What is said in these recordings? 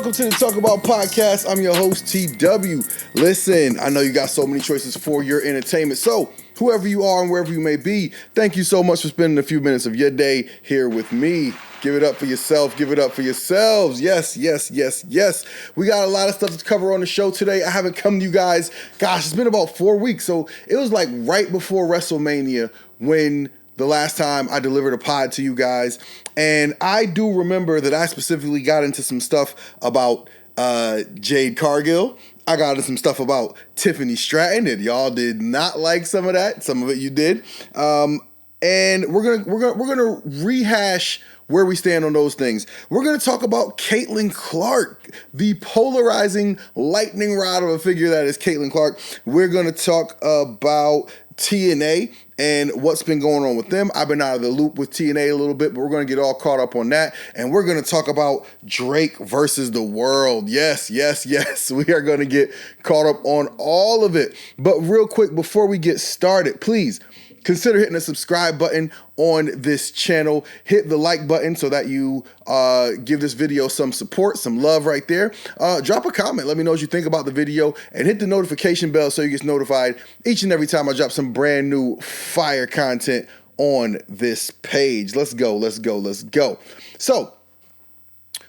welcome to the Talkin Bout Podcast. I'm your host, TW. Listen, I know you got so many choices for your entertainment, so whoever you are and wherever you may be, thank you so much for spending a few minutes of your day here with me. Give it up for yourself. Give it up for yourselves. Yes. We got a lot of stuff to cover on the show today. I haven't come to you guys. Gosh, it's been about 4 weeks. So it was like right before Wrestlemania when the last time I delivered a pod to you guys. And I do remember that I specifically got into some stuff about Jade Cargill. I got into some stuff about Tiffany Stratton, and y'all did not like some of that. Some of it you did. And we're gonna rehash where we stand on those things. We're going to talk about Caitlin Clark, the polarizing lightning rod of a figure that is Caitlin Clark. We're going to talk about TNA and what's been going on with them. I've been out of the loop with TNA a little bit, but we're going to get all caught up on that. And we're going to talk about Drake versus the world. Yes. We are going to get caught up on all of it. But real quick, before we get started, please consider hitting the subscribe button on this channel. Hit the like button so that you give this video some support, some love right there. Drop a comment. Let me know what you think about the video. And hit the notification bell so you get notified each and every time I drop some brand new fire content on this page. Let's go. So,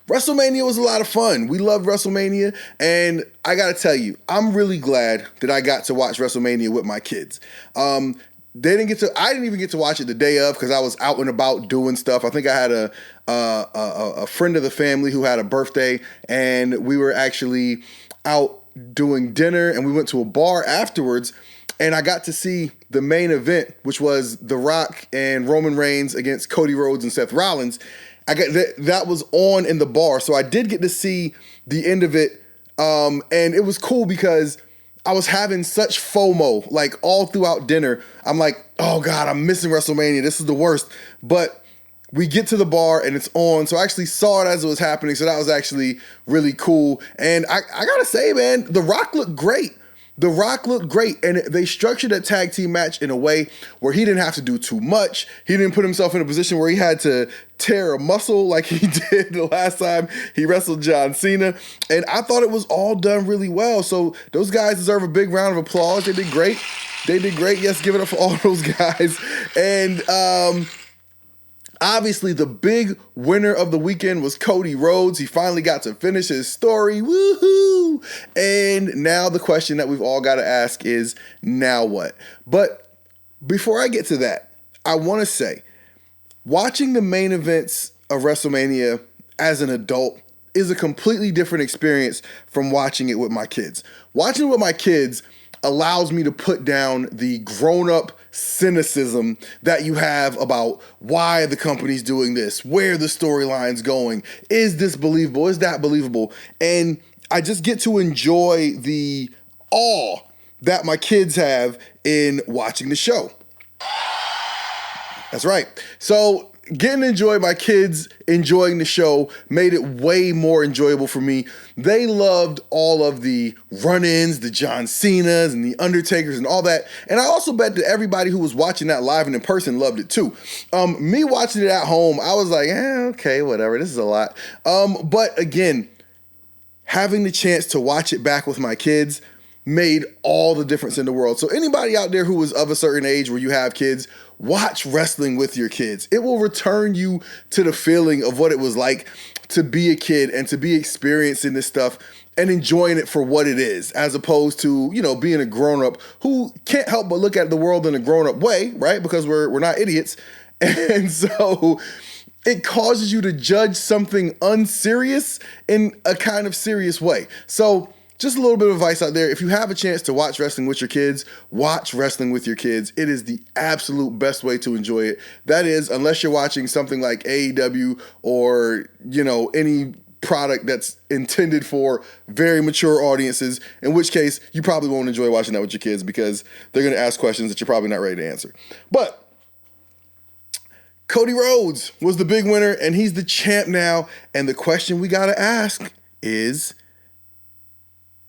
WrestleMania was a lot of fun. We loved WrestleMania. And I got to tell you, I'm really glad that I got to watch WrestleMania with my kids. I didn't even get to watch it the day of because I was out and about doing stuff. I think I had a friend of the family who had a birthday, and we were actually out doing dinner, and we went to a bar afterwards, and I got to see the main event, which was The Rock and Roman Reigns against Cody Rhodes and Seth Rollins. That was on in the bar, so I did get to see the end of it, and it was cool because I was having such FOMO, like all throughout dinner. I'm like, oh God, I'm missing WrestleMania. This is the worst. But we get to the bar and it's on. So I actually saw it as it was happening. So that was actually really cool. And I gotta say, man, The Rock looked great. And they structured a tag team match in a way where he didn't have to do too much. He didn't put himself in a position where he had to tear a muscle like he did the last time he wrestled John Cena. And I thought it was all done really well. So those guys deserve a big round of applause. They did great. Yes, give it up for all those guys. And obviously, the big winner of the weekend was Cody Rhodes. He finally got to finish his story. Woohoo! And now the question that we've all got to ask is, now what? But before I get to that, I want to say, watching the main events of WrestleMania as an adult is a completely different experience from watching it with my kids. Watching it with my kids allows me to put down the grown-up cynicism that you have about why the company's doing this, where the storyline's going, is this believable, is that believable? And I just get to enjoy the awe that my kids have in watching the show. That's right. So getting to enjoy my kids enjoying the show made it way more enjoyable for me. They loved all of the run-ins, the John Cenas and the Undertakers and all that. And I also bet that everybody who was watching that live and in person loved it too. Me watching it at home, I was like, okay, whatever. This is a lot. But again, having the chance to watch it back with my kids made all the difference in the world. So anybody out there who is of a certain age where you have kids, watch wrestling with your kids. It will return you to the feeling of what it was like to be a kid and to be experiencing this stuff and enjoying it for what it is, as opposed to, being a grown-up who can't help but look at the world in a grown-up way, right? Because we're not idiots. And so it causes you to judge something unserious in a kind of serious way. So just a little bit of advice out there. If you have a chance to watch wrestling with your kids, watch wrestling with your kids. It is the absolute best way to enjoy it. That is, unless you're watching something like AEW or, any product that's intended for very mature audiences, in which case you probably won't enjoy watching that with your kids because they're going to ask questions that you're probably not ready to answer. But Cody Rhodes was the big winner, and he's the champ now. And the question we got to ask is,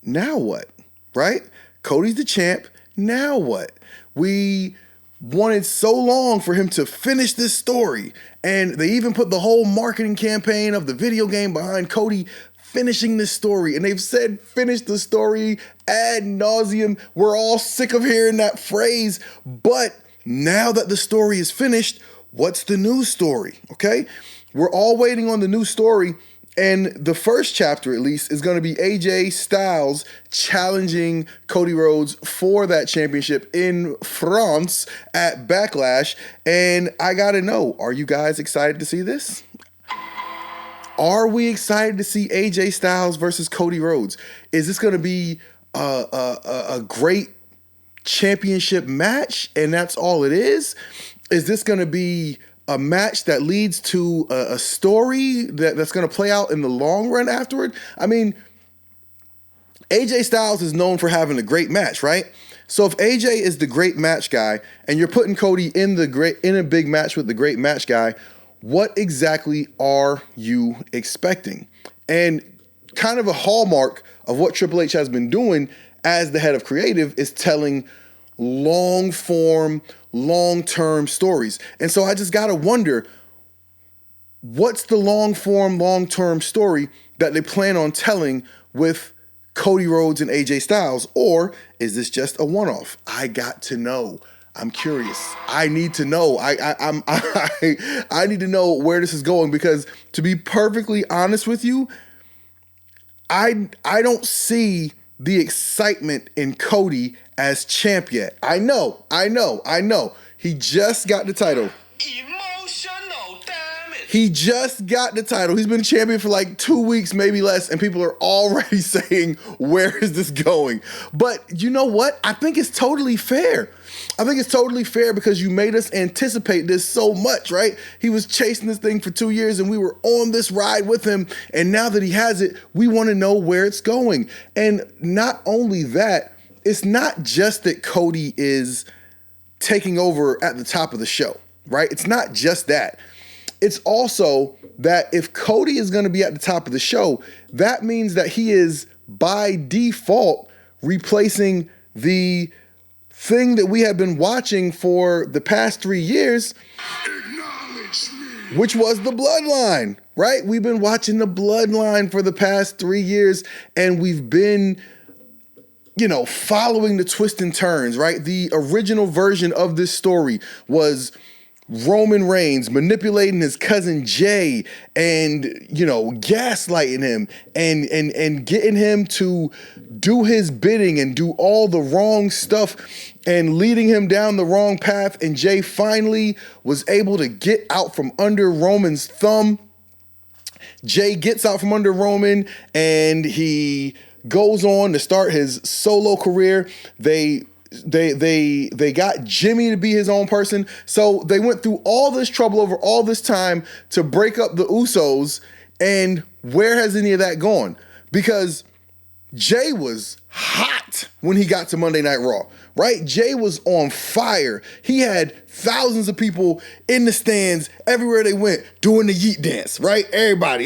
now what, right? Cody's the champ. Now what? We wanted so long for him to finish this story, and they even put the whole marketing campaign of the video game behind Cody finishing this story. And they've said finish the story ad nauseum. We're all sick of hearing that phrase. But now that the story is finished, what's the new story? Okay? We're all waiting on the new story. And the first chapter, at least, is going to be AJ Styles challenging Cody Rhodes for that championship in France at Backlash. And I got to know, are you guys excited to see this? Are we excited to see AJ Styles versus Cody Rhodes? Is this going to be a great championship match and that's all it is? Is this going to be a match that leads to a story that's going to play out in the long run afterward? I mean, AJ Styles is known for having a great match, right? So if AJ is the great match guy and you're putting Cody in a big match with the great match guy, what exactly are you expecting? And kind of a hallmark of what Triple H has been doing as the head of creative is telling long form, long-term stories. And so I just got to wonder, what's the long-form, long-term story that they plan on telling with Cody Rhodes and AJ Styles? Or is this just a one-off? I got to know. I'm curious. I need to know. I need to know where this is going, because to be perfectly honest with you, I don't see the excitement in Cody as champ yet. I know. He just got the title. Emotional damage. He just got the title. He's been champion for like 2 weeks, maybe less, and people are already saying, where is this going? But you know what? I think it's totally fair. Because you made us anticipate this so much, right? He was chasing this thing for 2 years and we were on this ride with him. And now that he has it, we want to know where it's going. And not only that, it's not just that Cody is taking over at the top of the show, right? It's not just that. It's also that if Cody is going to be at the top of the show, that means that he is by default replacing the thing that we have been watching for the past 3 years, which was the Bloodline, right? We've been watching the Bloodline for the past 3 years, and we've been, following the twists and turns, right? The original version of this story was Roman Reigns manipulating his cousin Jay and, gaslighting him and getting him to do his bidding and do all the wrong stuff and leading him down the wrong path. And Jay finally was able to get out from under Roman's thumb. Jay gets out from under Roman and he goes on to start his solo career. They got Jimmy to be his own person. So they went through all this trouble over all this time to break up the Usos. And where has any of that gone? Because Jay was hot when he got to Monday Night Raw, right? Jay was on fire. He had thousands of people in the stands everywhere they went doing the yeet dance, right? Everybody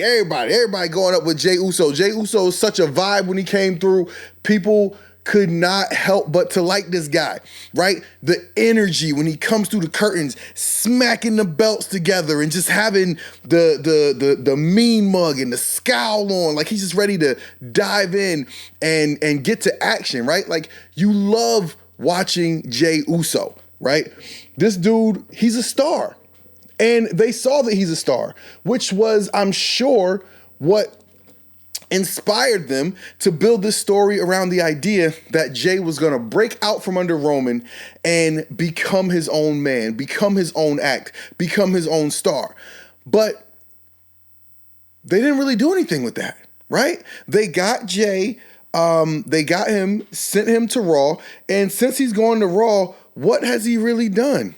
going up with Jay Uso. Jay Uso is such a vibe when he came through. People could not help but to like this guy, right? The energy when he comes through the curtains, smacking the belts together and just having the mean mug and the scowl on, like he's just ready to dive in and get to action, right? Like you love watching Jay Uso, right? This dude, he's a star. And they saw that he's a star, which was, I'm sure, what inspired them to build this story around the idea that Jay was going to break out from under Roman and become his own man, become his own act, become his own star. But they didn't really do anything with that, right? They got Jay, they got him, sent him to Raw, and since he's going to Raw, what has he really done?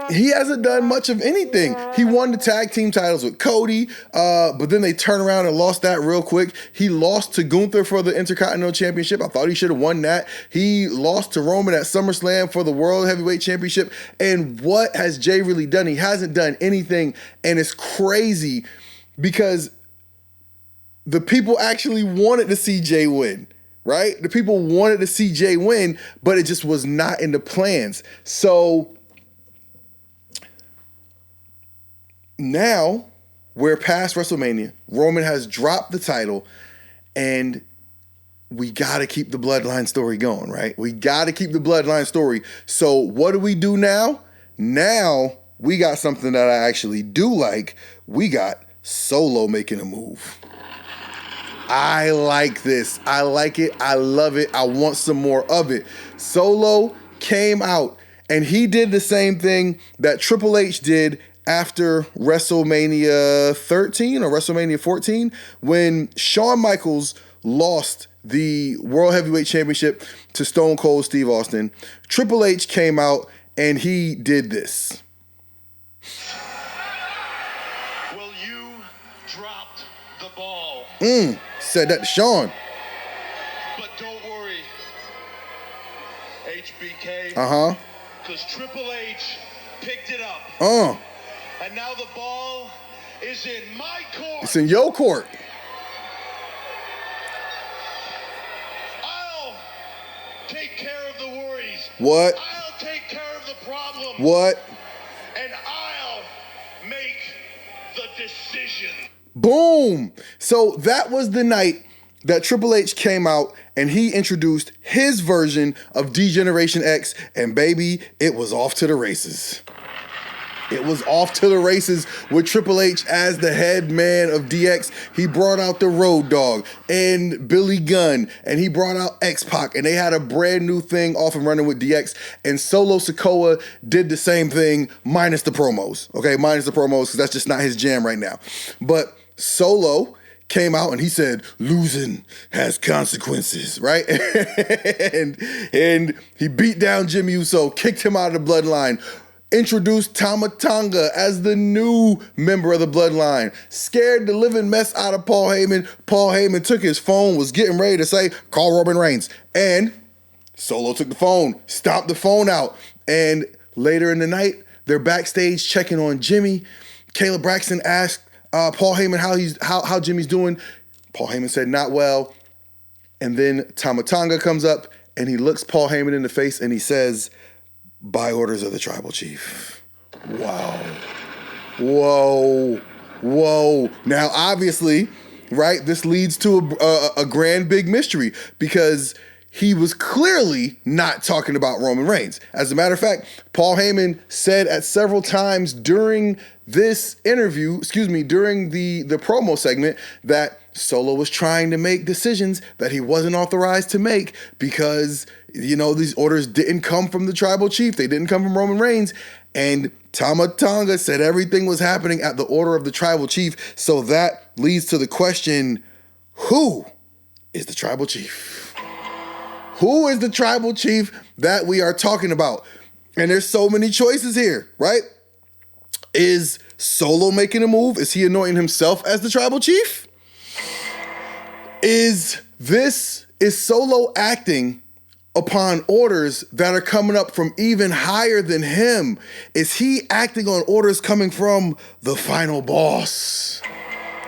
He hasn't done much of anything. He won the tag team titles with Cody, but then they turned around and lost that real quick. He lost to Gunther for the Intercontinental Championship. I thought he should have won that. He lost to Roman at SummerSlam for the World Heavyweight Championship. And what has Jay really done? He hasn't done anything, and it's crazy because the people actually wanted to see Jay win, right? The people wanted to see Jay win, but it just was not in the plans. So now we're past WrestleMania. Roman has dropped the title, and we got to keep the Bloodline story going, right? We got to keep the Bloodline story. So what do we do now? Now we got something that I actually do like. We got Solo making a move. I like this. I like it. I love it. I want some more of it. Solo came out and he did the same thing that Triple H did after WrestleMania 13 or WrestleMania 14 when Shawn Michaels lost the World Heavyweight Championship to Stone Cold Steve Austin. Triple H came out and he did this. Well, you dropped the ball. Said that to Shawn. But don't worry, HBK. Because Triple H picked it up. And now the ball is in my court. It's in your court. I'll take care of the worries. What? I'll take care of the problem. What? And I'll make the decision. Boom. So that was the night that Triple H came out and he introduced his version of D-Generation X, and baby, it was off to the races. It was off to the races with Triple H as the head man of DX. He brought out the Road Dogg and Billy Gunn, and he brought out X-Pac, and they had a brand new thing off and running with DX, and Solo Sikoa did the same thing minus the promos, okay? Minus the promos, because that's just not his jam right now. But Solo came out and he said, losing has consequences, right? and he beat down Jimmy Uso, kicked him out of the Bloodline, introduced Tama Tonga as the new member of the Bloodline, scared the living mess out of Paul Heyman. Paul Heyman took his phone, was getting ready to say, call Roman Reigns. And Solo took the phone, stomped the phone out. And later in the night, they're backstage checking on Jimmy. Kayla Braxton asked Paul Heyman how Jimmy's doing. Paul Heyman said, not well. And then Tama Tonga comes up and he looks Paul Heyman in the face and he says, by orders of the Tribal Chief. Wow. Whoa. Now, obviously, right, this leads to a grand big mystery because he was clearly not talking about Roman Reigns. As a matter of fact, Paul Heyman said at several times during this interview, during the promo segment, that Solo was trying to make decisions that he wasn't authorized to make because, these orders didn't come from the Tribal Chief. They didn't come from Roman Reigns. And Tama Tonga said everything was happening at the order of the Tribal Chief. So that leads to the question, who is the Tribal Chief? Who is the Tribal Chief that we are talking about? And there's so many choices here, right? Is Solo making a move? Is he anointing himself as the Tribal Chief? Is Solo acting upon orders that are coming up from even higher than him? Is he acting on orders coming from the final boss?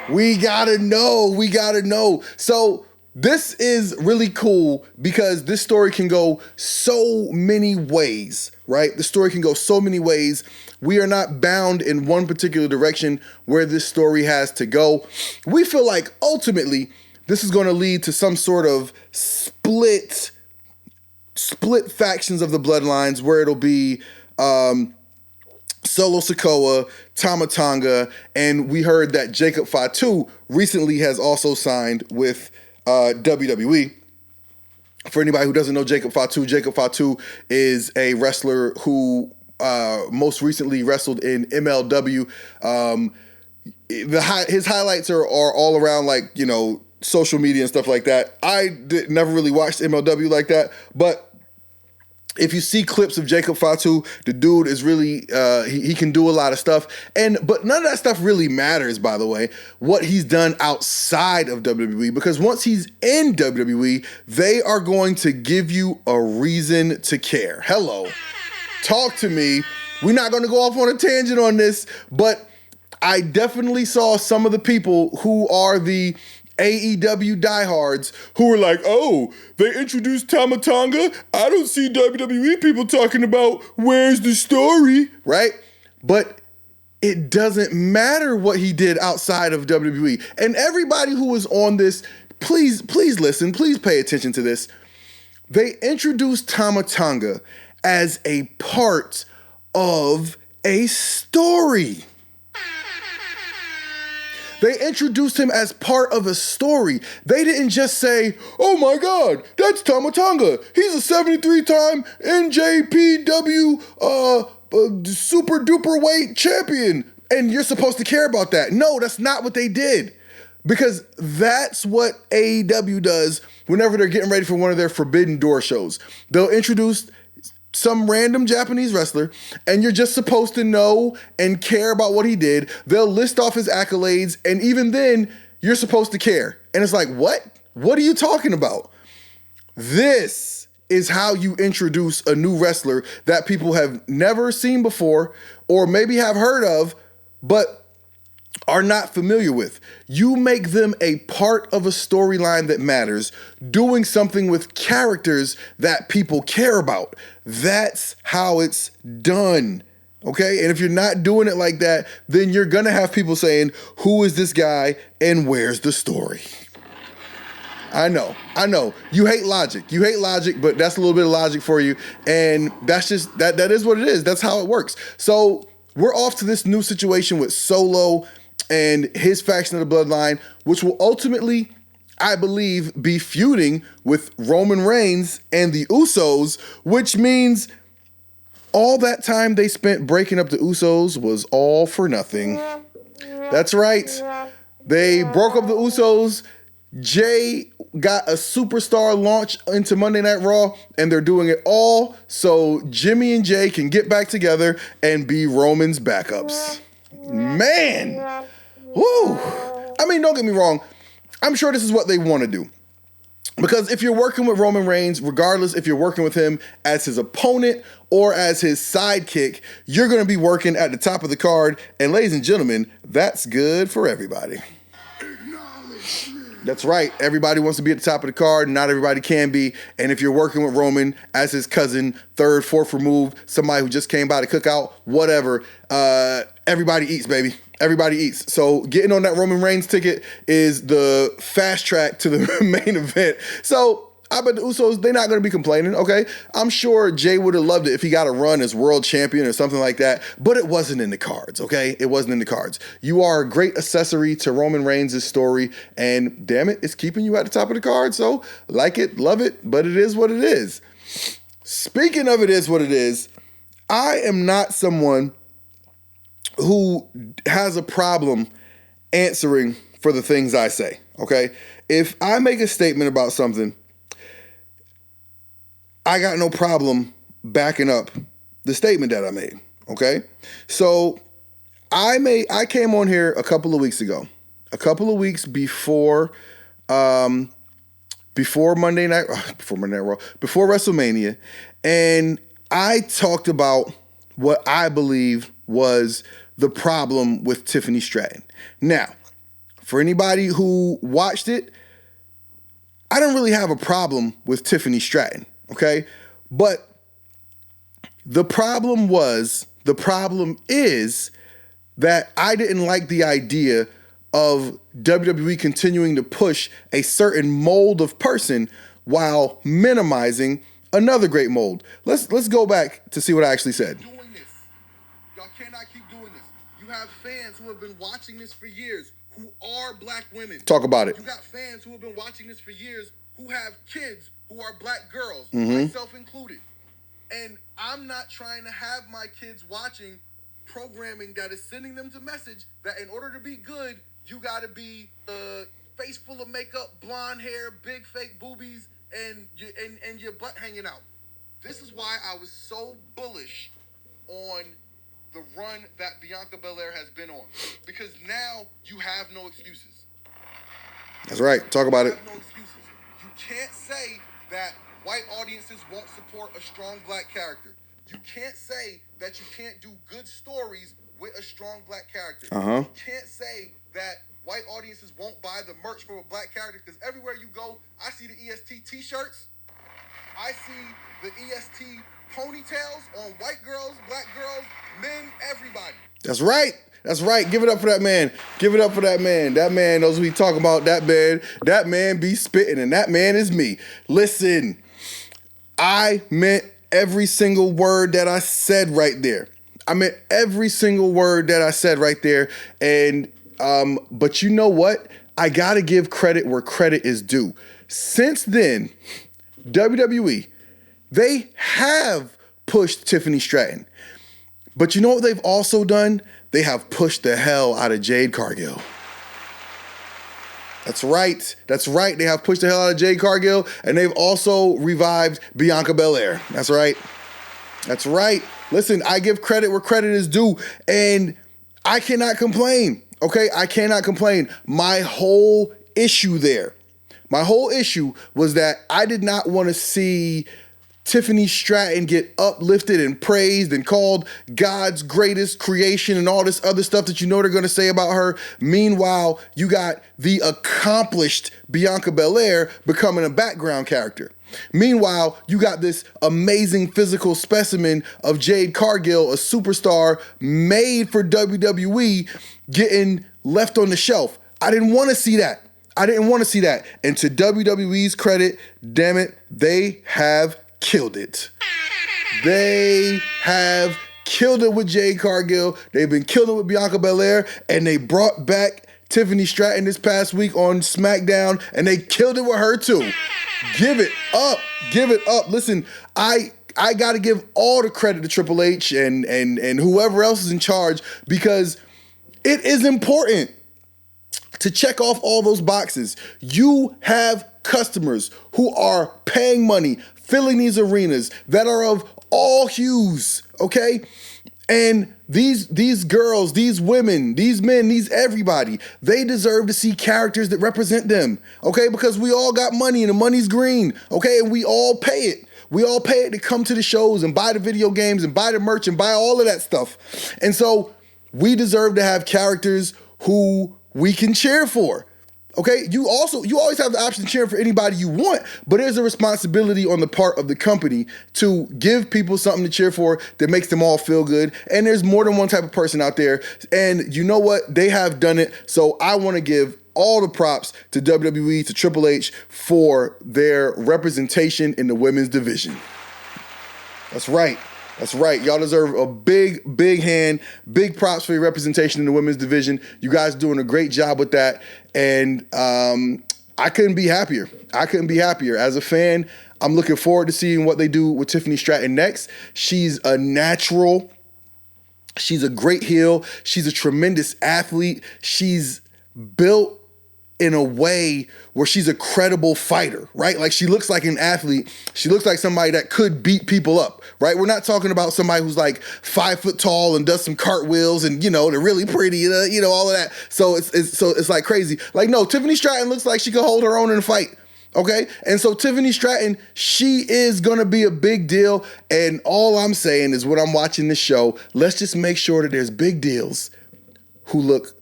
We gotta know. So this is really cool because this story can go so many ways, right? The story can go so many ways. We are not bound in one particular direction where this story has to go. We feel like ultimately this is going to lead to some sort of split factions of the Bloodlines where it'll be Solo Sikoa, Tama Tonga, and we heard that Jacob Fatu recently has also signed with WWE. For anybody who doesn't know Jacob Fatu is a wrestler who most recently wrestled in MLW. His highlights are all around social media and stuff like that. I never really watched MLW like that, but if you see clips of Jacob Fatu, the dude is really, he can do a lot of stuff. But none of that stuff really matters, by the way, what he's done outside of WWE, because once he's in WWE, they are going to give you a reason to care. Hello, talk to me. We're not going to go off on a tangent on this, but I definitely saw some of the people who are the AEW diehards who were like, oh, they introduced Tama Tonga. I don't see WWE people talking about where's the story, right? But it doesn't matter what he did outside of WWE. And everybody who was on this, please listen, please pay attention to this. They introduced Tama Tonga as a part of a story. They introduced him as part of a story. They didn't just say, oh my God, that's Tama Tonga. He's a 73-time NJPW super duper weight champion. And you're supposed to care about that. No, that's not what they did. Because that's what AEW does whenever they're getting ready for one of their Forbidden Door shows. They'll introduce some random Japanese wrestler, and you're just supposed to know and care about what he did. They'll list off his accolades, and even then, you're supposed to care. And it's like, what? What are you talking about? This is how you introduce a new wrestler that people have never seen before, or maybe have heard of, but are not familiar with. You make them a part of a storyline that matters, doing something with characters that people care about. That's how it's done, okay? And if you're not doing it like that, then you're gonna have people saying, who is this guy and where's the story? I know. You hate logic, but that's a little bit of logic for you. And that's just, that is what it is. That's how it works. So we're off to this new situation with Solo and his faction of the Bloodline, which will ultimately, I believe, be feuding with Roman Reigns and the Usos, which means all that time they spent breaking up the Usos was all for nothing. That's right. They broke up the Usos. Jay got a superstar launch into Monday Night Raw, and they're doing it all so Jimmy and Jay can get back together and be Roman's backups. Man. Woo! I mean, don't get me wrong. I'm sure this is what they want to do. Because if you're working with Roman Reigns, regardless if you're working with him as his opponent or as his sidekick, you're going to be working at the top of the card. And ladies and gentlemen, that's good for everybody. That's right. Everybody wants to be at the top of the card. Not everybody can be. And if you're working with Roman as his cousin, third, fourth removed, somebody who just came by the cookout, whatever, everybody eats, baby. Everybody eats. So getting on that Roman Reigns ticket is the fast track to the main event. So I bet the Usos, they're not going to be complaining, okay? I'm sure Jay would have loved it if he got a run as world champion or something like that, but it wasn't in the cards, okay? It wasn't in the cards. You are a great accessory to Roman Reigns' story, and damn it, it's keeping you at the top of the card, so like it, love it, but it is what it is. Speaking of it is what it is, I am not someone who has a problem answering for the things I say, okay? If I make a statement about something, I got no problem backing up the statement that I made, okay? So I came on here a couple of weeks ago, a couple of weeks before Monday Night Raw, before WrestleMania, and I talked about what I believe was the problem with Tiffany Stratton. Now, for anybody who watched it, I don't really have a problem with Tiffany Stratton, okay? But the problem is that I didn't like the idea of WWE continuing to push a certain mold of person while minimizing another great mold. Let's go back to see what I actually said. Doing this. Y'all cannot keep doing this. You have fans who have been watching this for years who are black women. Talk about it. You got fans who have been watching this for years who have kids who are black girls, myself included. And I'm not trying to have my kids watching programming that is sending them the message that in order to be good, you got to be face full of makeup, blonde hair, big fake boobies, and your butt hanging out. This is why I was so bullish on the run that Bianca Belair has been on. Because now you have no excuses. That's right. Talk about it. You have no excuses. You can't say that white audiences won't support a strong black character. You can't say that you can't do good stories with a strong black character. You can't say that white audiences won't buy the merch for a black character, because everywhere you go, I see the EST t-shirts. I see the EST ponytails on white girls, black girls, men, everybody. That's right. That's right. Give it up for that man. Give it up for that man. That man knows what he's talking about. That man be spitting, and that man is me. Listen, I meant every single word that I said right there. I meant every single word that I said right there. And but you know what? I gotta give credit where credit is due. Since then, WWE, they have pushed Tiffany Stratton. But you know what they've also done? They have pushed the hell out of Jade Cargill. That's right. That's right. They have pushed the hell out of Jade Cargill, and they've also revived Bianca Belair. That's right. That's right. Listen, I give credit where credit is due, and I cannot complain. Okay? I cannot complain. My whole issue was that I did not want to see Tiffany Stratton get uplifted and praised and called God's greatest creation and all this other stuff that you know they're going to say about her. Meanwhile, you got the accomplished Bianca Belair becoming a background character. Meanwhile, you got this amazing physical specimen of Jade Cargill, a superstar made for WWE, getting left on the shelf. I didn't want to see that. And to WWE's credit, damn it, they have killed it. They have killed it with Jade Cargill. They've been killing it with Bianca Belair, and they brought back Tiffany Stratton this past week on SmackDown, and they killed it with her too. Give it up. Give it up. Listen, I got to give all the credit to Triple H and whoever else is in charge, because it is important to check off all those boxes. You have customers who are paying money, filling these arenas that are of all hues, okay? And these girls, these women, these men, these everybody, they deserve to see characters that represent them, okay? Because we all got money and the money's green, okay? And we all pay it. We all pay it to come to the shows and buy the video games and buy the merch and buy all of that stuff. And so we deserve to have characters who we can cheer for. Okay, you always have the option to cheer for anybody you want, but there's a responsibility on the part of the company to give people something to cheer for that makes them all feel good. And there's more than one type of person out there. And you know what? They have done it. So I want to give all the props to WWE, to Triple H for their representation in the women's division. That's right. That's right. Y'all deserve a big, big hand, big props for your representation in the women's division. You guys doing a great job with that. And I couldn't be happier. As a fan, I'm looking forward to seeing what they do with Tiffany Stratton next. She's a natural. She's a great heel. She's a tremendous athlete. She's built in a way where she's a credible fighter, right? Like, she looks like an athlete. She looks like somebody that could beat people up, right? We're not talking about somebody who's like 5 foot tall and does some cartwheels and, they're really pretty, all of that. So it's like crazy. Like, no, Tiffany Stratton looks like she could hold her own in a fight. Okay? And so Tiffany Stratton, she is going to be a big deal. And all I'm saying is, when I'm watching this show, let's just make sure that there's big deals who look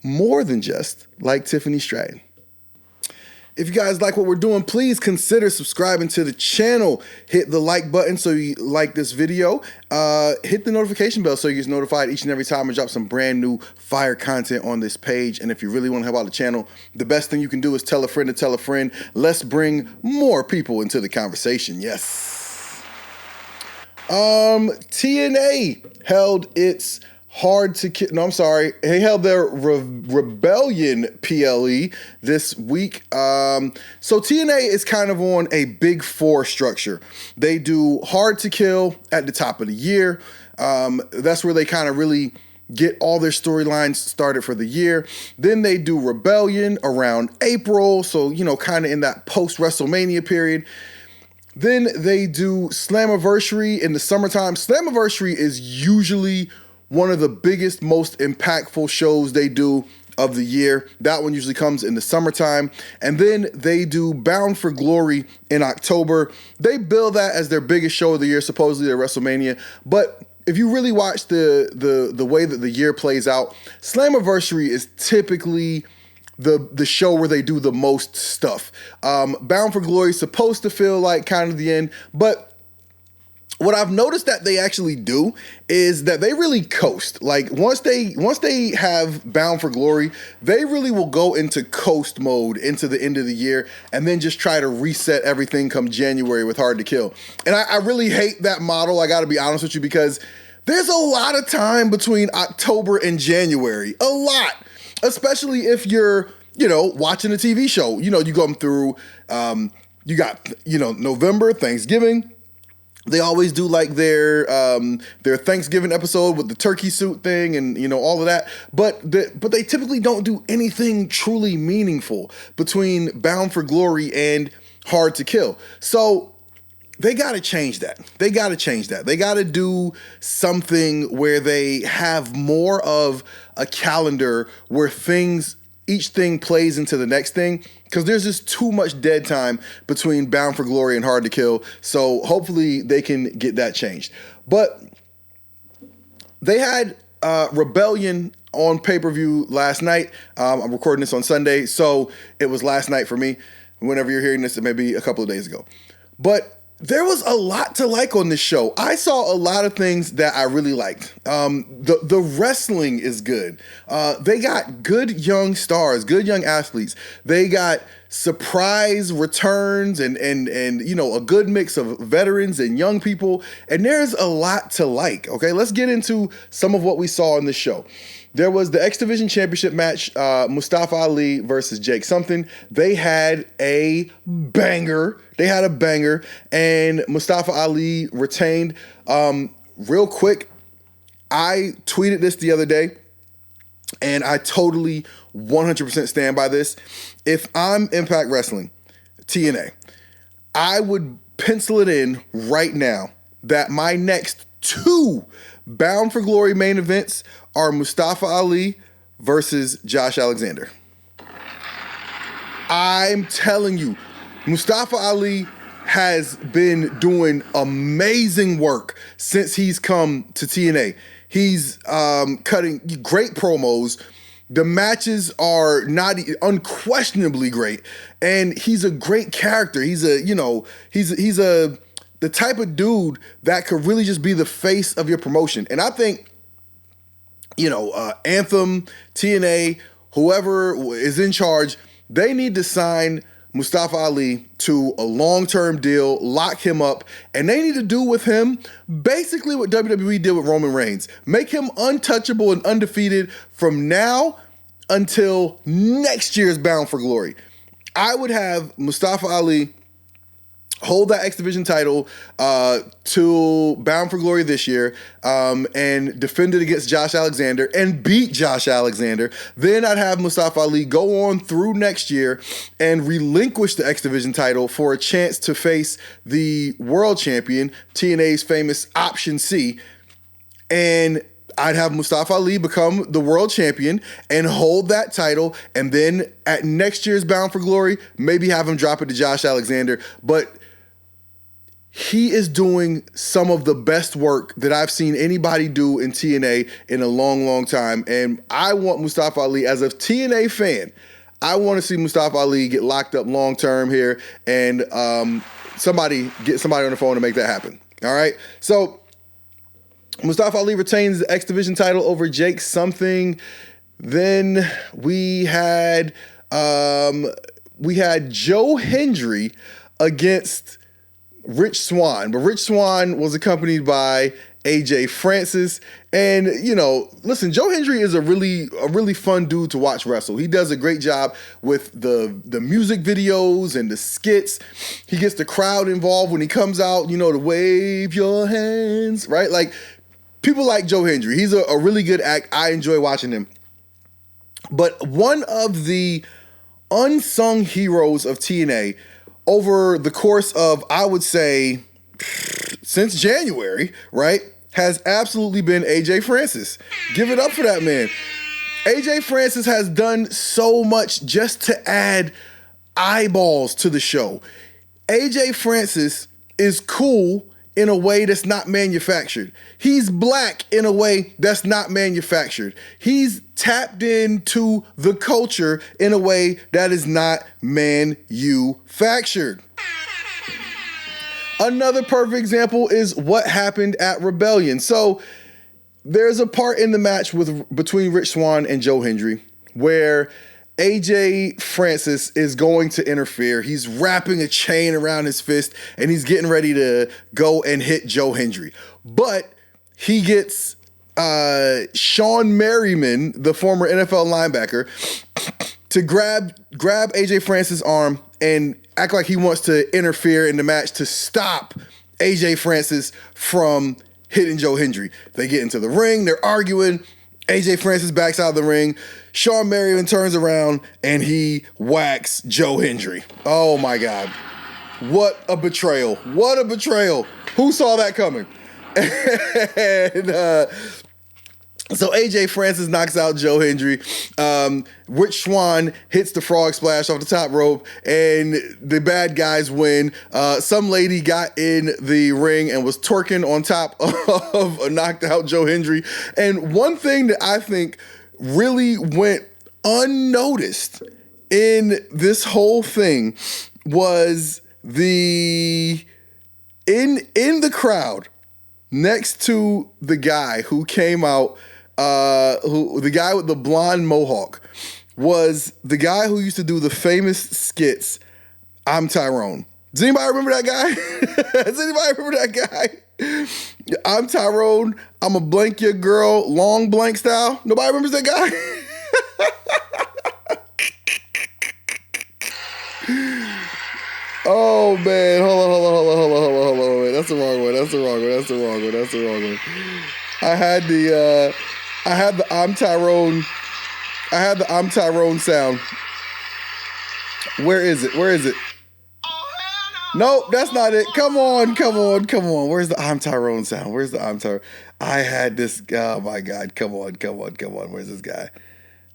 more than just like Tiffany Stratton. If you guys like what we're doing, please consider subscribing to the channel. Hit the like button so you like this video. Hit the notification bell so you get notified each and every time I drop some brand new fire content on this page. And if you really want to help out the channel, the best thing you can do is tell a friend to tell a friend. Let's bring more people into the conversation. Yes. TNA held its they held their Rebellion PLE this week. So TNA is kind of on a big four structure. They do Hard to Kill at the top of the year. That's where they kind of really get all their storylines started for the year. Then they do Rebellion around April. So, kind of in that post-WrestleMania period. Then they do Slammiversary in the summertime. Slammiversary is usually one of the biggest, most impactful shows they do of the year. That one usually comes in the summertime. And then they do Bound for Glory in October. They bill that as their biggest show of the year, supposedly at WrestleMania. But if you really watch the way that the year plays out, Slammiversary is typically the show where they do the most stuff. Bound for Glory is supposed to feel like kind of the end, but what I've noticed that they actually do is that they really coast. Like once they have Bound for Glory, they really will go into coast mode into the end of the year and then just try to reset everything come January with Hard to Kill. And I really hate that model, I gotta be honest with you, because there's a lot of time between October and January. A lot. Especially if you're, watching a TV show. You go through, you got, November, Thanksgiving. They always do like their Thanksgiving episode with the turkey suit thing and all of that, but they typically don't do anything truly meaningful between Bound for Glory and Hard to Kill. So they got to change that. They got to do something where they have more of a calendar where each thing plays into the next thing, because there's just too much dead time between Bound for Glory and Hard to Kill. So hopefully they can get that changed. But they had Rebellion on pay-per-view last night. I'm recording this on Sunday, so it was last night for me. Whenever you're hearing this, it may be a couple of days ago. But there was a lot to like on this show. I saw a lot of things that I really liked. The wrestling is good. They got good young stars, good young athletes. They got surprise returns and a good mix of veterans and young people. And there's a lot to like. Okay, let's get into some of what we saw in the show. There was the X Division Championship match, Mustafa Ali versus Jake something. They had a banger. And Mustafa Ali retained. Real quick, I tweeted this the other day, and I totally 100% stand by this. If I'm Impact Wrestling, TNA, I would pencil it in right now that my next 2 Bound for Glory main events are Mustafa Ali versus Josh Alexander. I'm telling you, Mustafa Ali has been doing amazing work since he's come to TNA. He's cutting great promos. The matches are not unquestionably great, and he's a great character. He's the type of dude that could really just be the face of your promotion. And I think, Anthem, TNA, whoever is in charge, they need to sign Mustafa Ali to a long-term deal, lock him up, and they need to do with him basically what WWE did with Roman Reigns. Make him untouchable and undefeated from now until next year's Bound for Glory. I would have Mustafa Ali hold that X Division title to Bound for Glory this year and defend it against Josh Alexander and beat Josh Alexander. Then I'd have Mustafa Ali go on through next year and relinquish the X Division title for a chance to face the world champion, TNA's famous Option C. And I'd have Mustafa Ali become the world champion and hold that title. And then at next year's Bound for Glory, maybe have him drop it to Josh Alexander. But he is doing some of the best work that I've seen anybody do in TNA in a long, long time. And I want Mustafa Ali, as a TNA fan, I want to see Mustafa Ali get locked up long term here, and somebody get somebody on the phone to make that happen. All right. So Mustafa Ali retains the X Division title over Jake something. Then we had Joe Hendry against Rich Swann, but Rich Swann was accompanied by AJ Francis. And, listen, Joe Hendry is a really fun dude to watch wrestle. He does a great job with the music videos and the skits. He gets the crowd involved when he comes out, to wave your hands, right? Like, people like Joe Hendry. He's a really good act. I enjoy watching him. But one of the unsung heroes of TNA over the course of, I would say, since January, right, has absolutely been AJ Francis. Give it up for that man. AJ Francis has done so much just to add eyeballs to the show. AJ Francis is cool in a way that's not manufactured. He's black in a way that's not manufactured. He's tapped into the culture in a way that is not manufactured. Another perfect example is what happened at Rebellion. So there's a part in the match between Rich Swann and Joe Hendry where AJ Francis is going to interfere. He's wrapping a chain around his fist and he's getting ready to go and hit Joe Hendry. But he gets Sean Merriman, the former NFL linebacker, to grab AJ Francis' arm and act like he wants to interfere in the match to stop AJ Francis from hitting Joe Hendry. They get into the ring, they're arguing. AJ Francis backs out of the ring. Sean Merriman turns around and he whacks Joe Hendry. Oh my God. What a betrayal. What a betrayal. Who saw that coming? And so AJ Francis knocks out Joe Hendry. Rich Swann hits the frog splash off the top rope, and the bad guys win. Some lady got in the ring and was twerking on top of a knocked out Joe Hendry. And one thing that I think really went unnoticed in this whole thing was in the crowd next to the guy who came out. The guy with the blonde mohawk was the guy who used to do the famous skits, I'm Tyrone. Does anybody remember that guy? Does anybody remember that guy? I'm Tyrone. I'm a blank your girl, long blank style. Nobody remembers that guy? Oh man, hold on. That's the wrong one. I had the I'm Tyrone. I had the I'm Tyrone sound. Where is it? Nope, that's not it. Come on. Where's the I'm Tyrone sound? I had this. Oh my God. Come on. Where's this guy?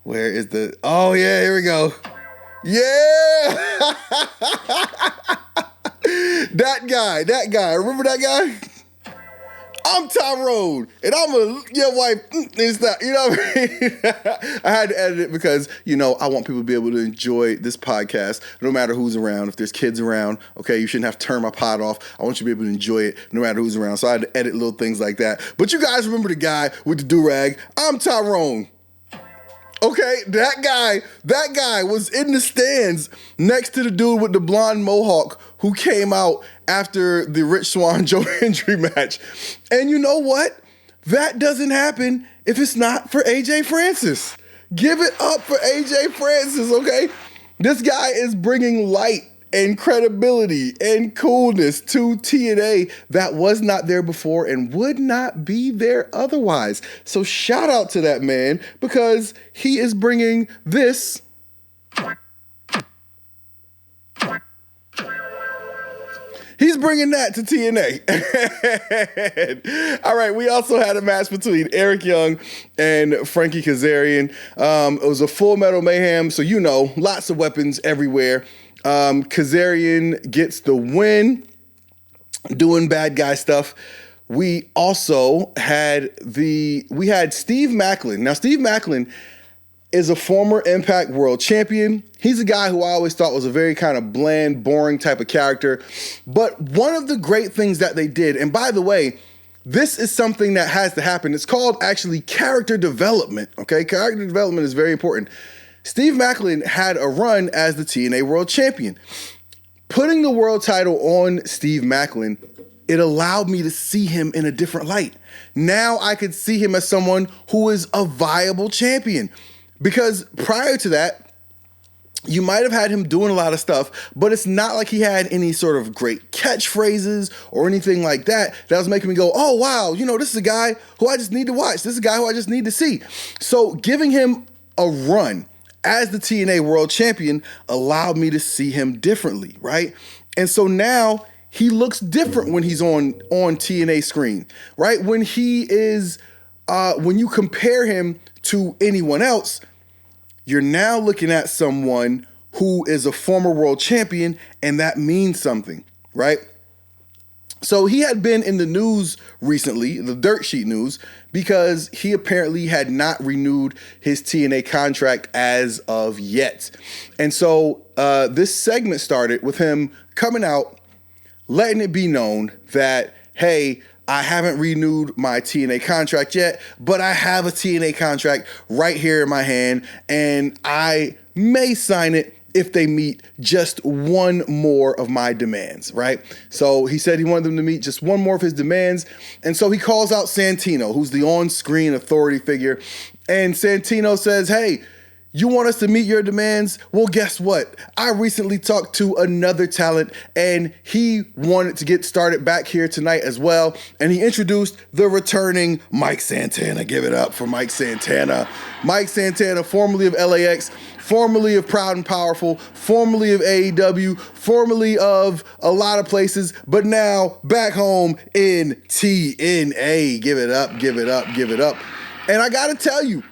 Where is the? Oh yeah, here we go. Yeah. That guy. Remember that guy? I'm Tyrone, and I'm your wife. It's not, you know what I mean? I had to edit it because, I want people to be able to enjoy this podcast no matter who's around. If there's kids around, okay, you shouldn't have to turn my pod off. I want you to be able to enjoy it no matter who's around. So I had to edit little things like that. But you guys remember the guy with the do-rag? I'm Tyrone. Okay, that guy was in the stands next to the dude with the blonde mohawk who came out after the Rich Swann Joe Hendry match. And you know what? That doesn't happen if it's not for AJ Francis. Give it up for AJ Francis, okay? This guy is bringing light and credibility and coolness to TNA that was not there before and would not be there otherwise. So shout out to that man because he is bringing this. He's bringing that to TNA. All right, we also had a match between Eric Young and Frankie Kazarian. It was a Full Metal Mayhem, so lots of weapons everywhere. Kazarian gets the win, doing bad guy stuff. We also had Steve Maclin. Now, Steve Maclin is a former Impact World Champion. He's a guy who I always thought was a very kind of bland, boring type of character. But one of the great things that they did, and by the way, this is something that has to happen. It's called actually character development, okay? Character development is very important. Steve Maclin had a run as the TNA World Champion. Putting the world title on Steve Maclin, it allowed me to see him in a different light. Now I could see him as someone who is a viable champion. Because prior to that, you might have had him doing a lot of stuff, but it's not like he had any sort of great catchphrases or anything like that was making me go, oh, wow, this is a guy who I just need to watch. This is a guy who I just need to see. So giving him a run as the TNA World Champion allowed me to see him differently, right? And so now he looks different when he's on TNA screen, right? When he is, when you compare him to anyone else, you're now looking at someone who is a former world champion, and that means something, right? So he had been in the news recently, the dirt sheet news, because he apparently had not renewed his TNA contract as of yet. And so this segment started with him coming out letting it be known that, hey, I haven't renewed my TNA contract yet, but I have a TNA contract right here in my hand, and I may sign it if they meet just one more of my demands, right? So he said he wanted them to meet just one more of his demands, and so he calls out Santino, who's the on-screen authority figure, and Santino says, hey, you want us to meet your demands? Well, guess what? I recently talked to another talent, and he wanted to get started back here tonight as well. And he introduced the returning Mike Santana. Give it up for Mike Santana. Mike Santana, formerly of LAX, formerly of Proud and Powerful, formerly of AEW, formerly of a lot of places, but now back home in TNA. Give it up, give it up, give it up. And I gotta tell you,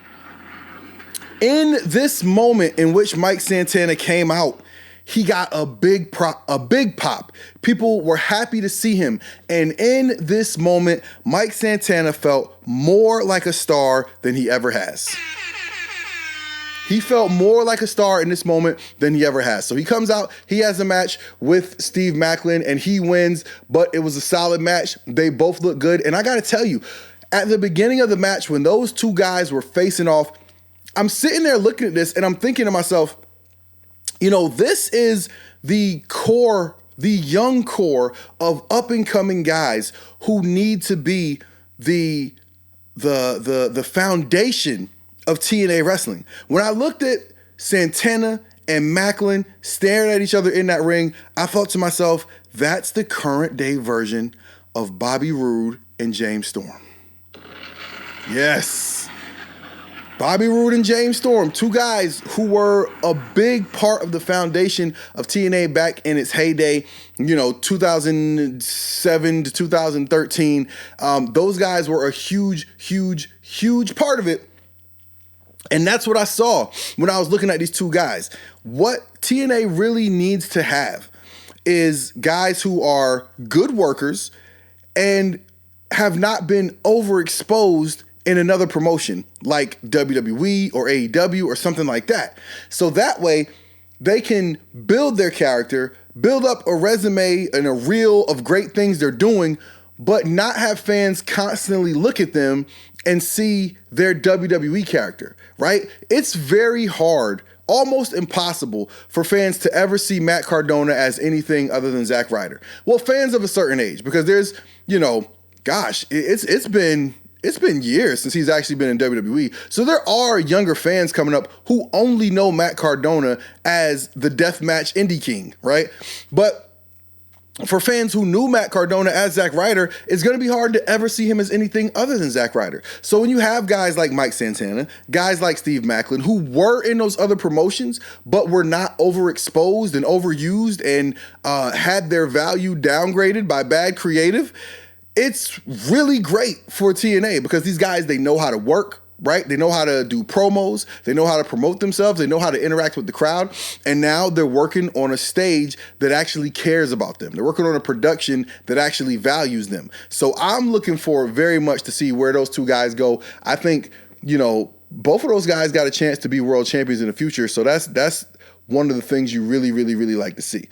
in this moment in which Mike Santana came out, he got a big pop. People were happy to see him. And in this moment, Mike Santana felt more like a star than he ever has. He felt more like a star in this moment than he ever has. So he comes out, he has a match with Steve Maclin, and he wins, but it was a solid match. They both look good. And I got to tell you, at the beginning of the match, when those two guys were facing off, I'm sitting there looking at this and I'm thinking to myself, you know, this is the core, the young core of up and coming guys who need to be the foundation of TNA wrestling. When I looked at Santana and Maclin staring at each other in that ring, I thought to myself, that's the current day version of Bobby Roode and James Storm. Yes. Bobby Roode and James Storm, two guys who were a big part of the foundation of TNA back in its heyday, 2007 to 2013. Those guys were a huge, huge, huge part of it. And that's what I saw when I was looking at these two guys. What TNA really needs to have is guys who are good workers and have not been overexposed in another promotion like WWE or AEW or something like that. So that way they can build their character, build up a resume and a reel of great things they're doing, but not have fans constantly look at them and see their WWE character, right? It's very hard, almost impossible for fans to ever see Matt Cardona as anything other than Zack Ryder. Well, fans of a certain age, because there's, it's been years since he's actually been in WWE. So there are younger fans coming up who only know Matt Cardona as the Deathmatch Indie King, right? But for fans who knew Matt Cardona as Zack Ryder, it's going to be hard to ever see him as anything other than Zack Ryder. So when you have guys like Mike Santana, guys like Steve Maclin, who were in those other promotions, but were not overexposed and overused and had their value downgraded by bad creative, it's really great for TNA because these guys, they know how to work, right? They know how to do promos. They know how to promote themselves. They know how to interact with the crowd. And now they're working on a stage that actually cares about them. They're working on a production that actually values them. So I'm looking forward very much to see where those two guys go. I think, both of those guys got a chance to be world champions in the future. So that's one of the things you really, really, really like to see.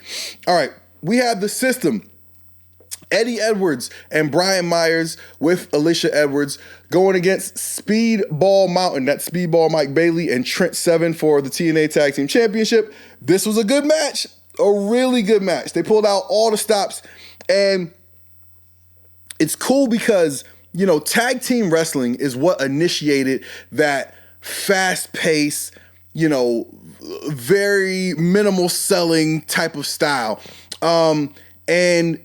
All right, we have the system. Eddie Edwards and Brian Myers with Alicia Edwards going against Speedball Mountain. That's Speedball Mike Bailey and Trent Seven for the TNA Tag Team Championship. This was a good match, a really good match. They pulled out all the stops, and it's cool because, tag team wrestling is what initiated that fast-paced, very minimal selling type of style. And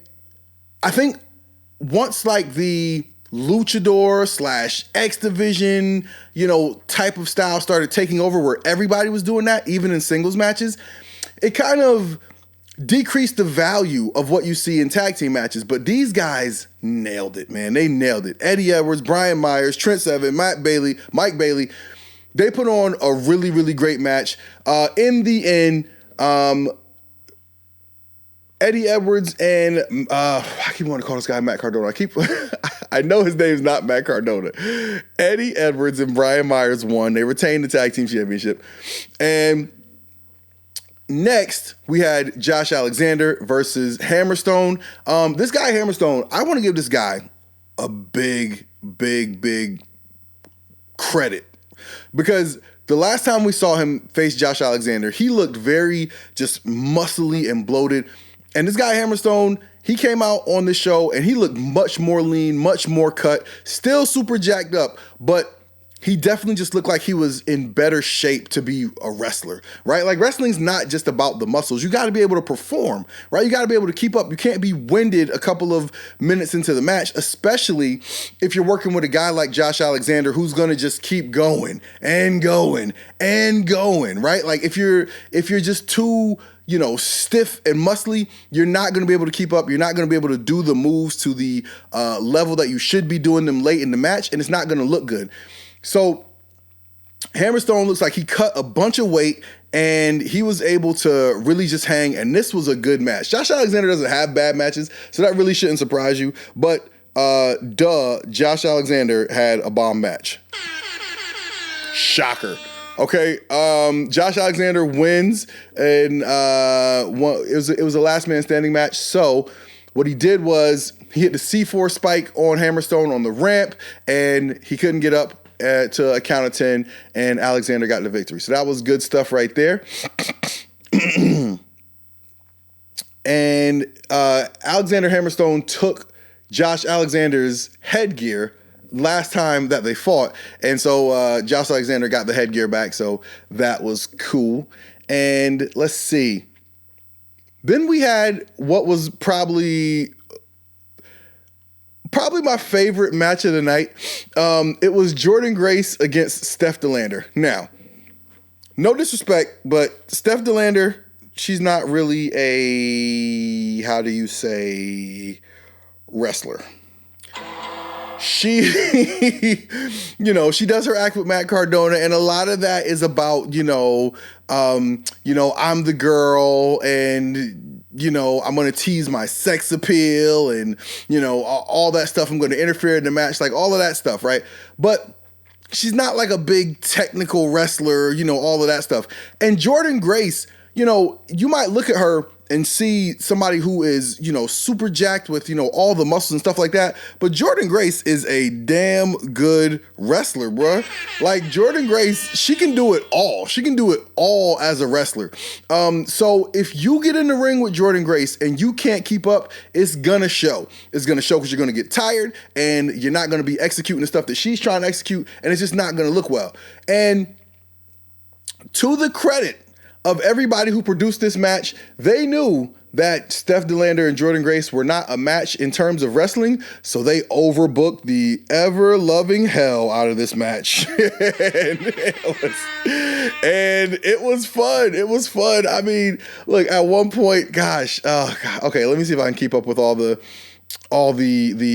I think once like the luchador / X Division, type of style started taking over where everybody was doing that, even in singles matches, it kind of decreased the value of what you see in tag team matches. But these guys nailed it, man. They nailed it. Eddie Edwards, Brian Myers, Trent Seven, Mike Bailey, they put on a really, really great match. In the end, Eddie Edwards and I keep wanting to call this guy Matt Cardona. I know his name's not Matt Cardona. Eddie Edwards and Brian Myers won. They retained the tag team championship. And Next, we had Josh Alexander versus Hammerstone. This guy, Hammerstone, I want to give this guy a big credit, because the last time we saw him face Josh Alexander, he looked very just muscly and bloated. And this guy, Hammerstone, he came out on the show and he looked much more lean, much more cut, still super jacked up, but he definitely just looked like he was in better shape to be a wrestler, right? Like, wrestling's not just about the muscles. You got to be able to perform, right? You got to be able to keep up. You can't be winded a couple of minutes into the match, especially if you're working with a guy like Josh Alexander, who's going to just keep going and going and going, right? Like, if you're just too, stiff and muscly, you're not going to be able to keep up. You're not going to be able to do the moves to the level that you should be doing them late in the match, and it's not going to look good. So Hammerstone looks like he cut a bunch of weight and he was able to really just hang, and this was a good match. Josh Alexander doesn't have bad matches, so that really shouldn't surprise you, but Josh Alexander had a bomb match. Shocker. Okay, Josh Alexander wins, and it was a last man standing match. So what he did was he hit the C4 spike on Hammerstone on the ramp, and he couldn't get up to a count of 10, and Alexander got the victory. So that was good stuff right there. And Alexander Hammerstone took Josh Alexander's headgear last time that they fought, and so Josh Alexander got the headgear back, so that was cool. And let's see. Then we had what was probably my favorite match of the night. It was Jordynne Grace against Steph DeLander. Now, no disrespect, but Steph DeLander, she's not really a, wrestler. She, she does her act with Matt Cardona, and a lot of that is about, I'm the girl, and I'm going to tease my sex appeal and, all that stuff. I'm going to interfere in the match, like all of that stuff, right? But she's not like a big technical wrestler, all of that stuff. And Jordynne Grace, you might look at her and see somebody who is, super jacked with, all the muscles and stuff like that. But Jordynne Grace is a damn good wrestler, bruh. Like, Jordynne Grace, she can do it all. She can do it all as a wrestler. So if you get in the ring with Jordynne Grace and you can't keep up, it's gonna show. It's gonna show because you're gonna get tired and you're not gonna be executing the stuff that she's trying to execute, and it's just not gonna look well. And to the credit of everybody who produced this match, they knew that Steph DeLander and Jordynne Grace were not a match in terms of wrestling, so they overbooked the ever-loving hell out of this match. And it was fun. It was fun. I mean, look, at one point, okay, let me see if I can keep up with all the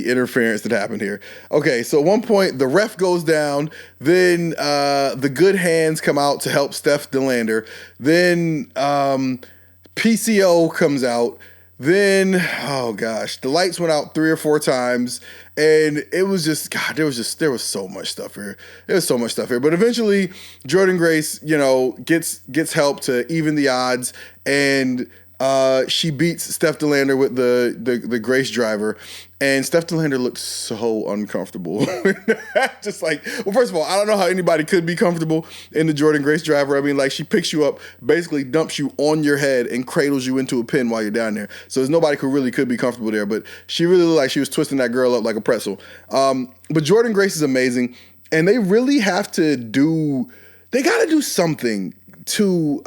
interference that happened here. Okay, so at one point, the ref goes down, then the good hands come out to help Steph DeLander, then PCO comes out, then, the lights went out 3 or 4 times, and it was just, there was so much stuff here. There was so much stuff here. But eventually, Jordynne Grace, gets help to even the odds, and she beats Steph DeLander with the Grace driver, and Steph DeLander looked so uncomfortable. Just like, well, first of all, I don't know how anybody could be comfortable in the Jordynne Grace driver. I mean, like, she picks you up, basically dumps you on your head, and cradles you into a pin while you're down there. So there's nobody who could be comfortable there, but she really looked like she was twisting that girl up like a pretzel. But Jordynne Grace is amazing, and they really have to they got to do something to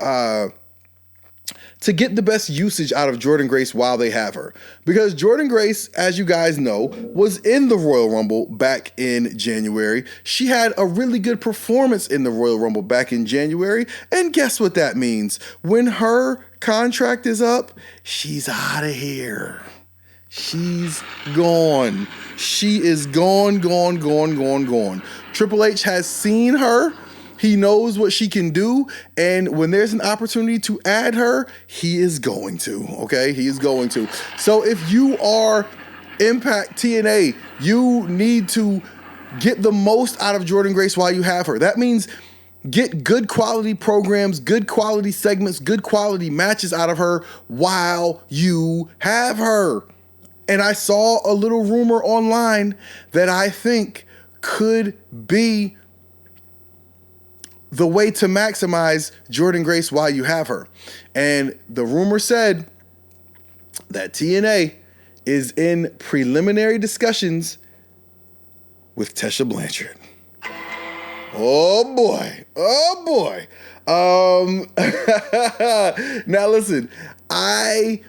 get the best usage out of Jordynne Grace while they have her. Because Jordynne Grace, as you guys know, was in the Royal Rumble back in January. She had a really good performance in the Royal Rumble back in January. And guess what that means? When her contract is up, she's out of here. She's gone. She is gone. Triple H has seen her. He knows what she can do, and when there's an opportunity to add her, he is going to, okay? He is going to. So if you are Impact TNA, you need to get the most out of Jordynne Grace while you have her. That means get good quality programs, good quality segments, good quality matches out of her while you have her. And I saw a little rumor online that I think could be the way to maximize Jordynne Grace while you have her. And the rumor said that TNA is in preliminary discussions with Tessa Blanchard. Oh boy. Now listen, I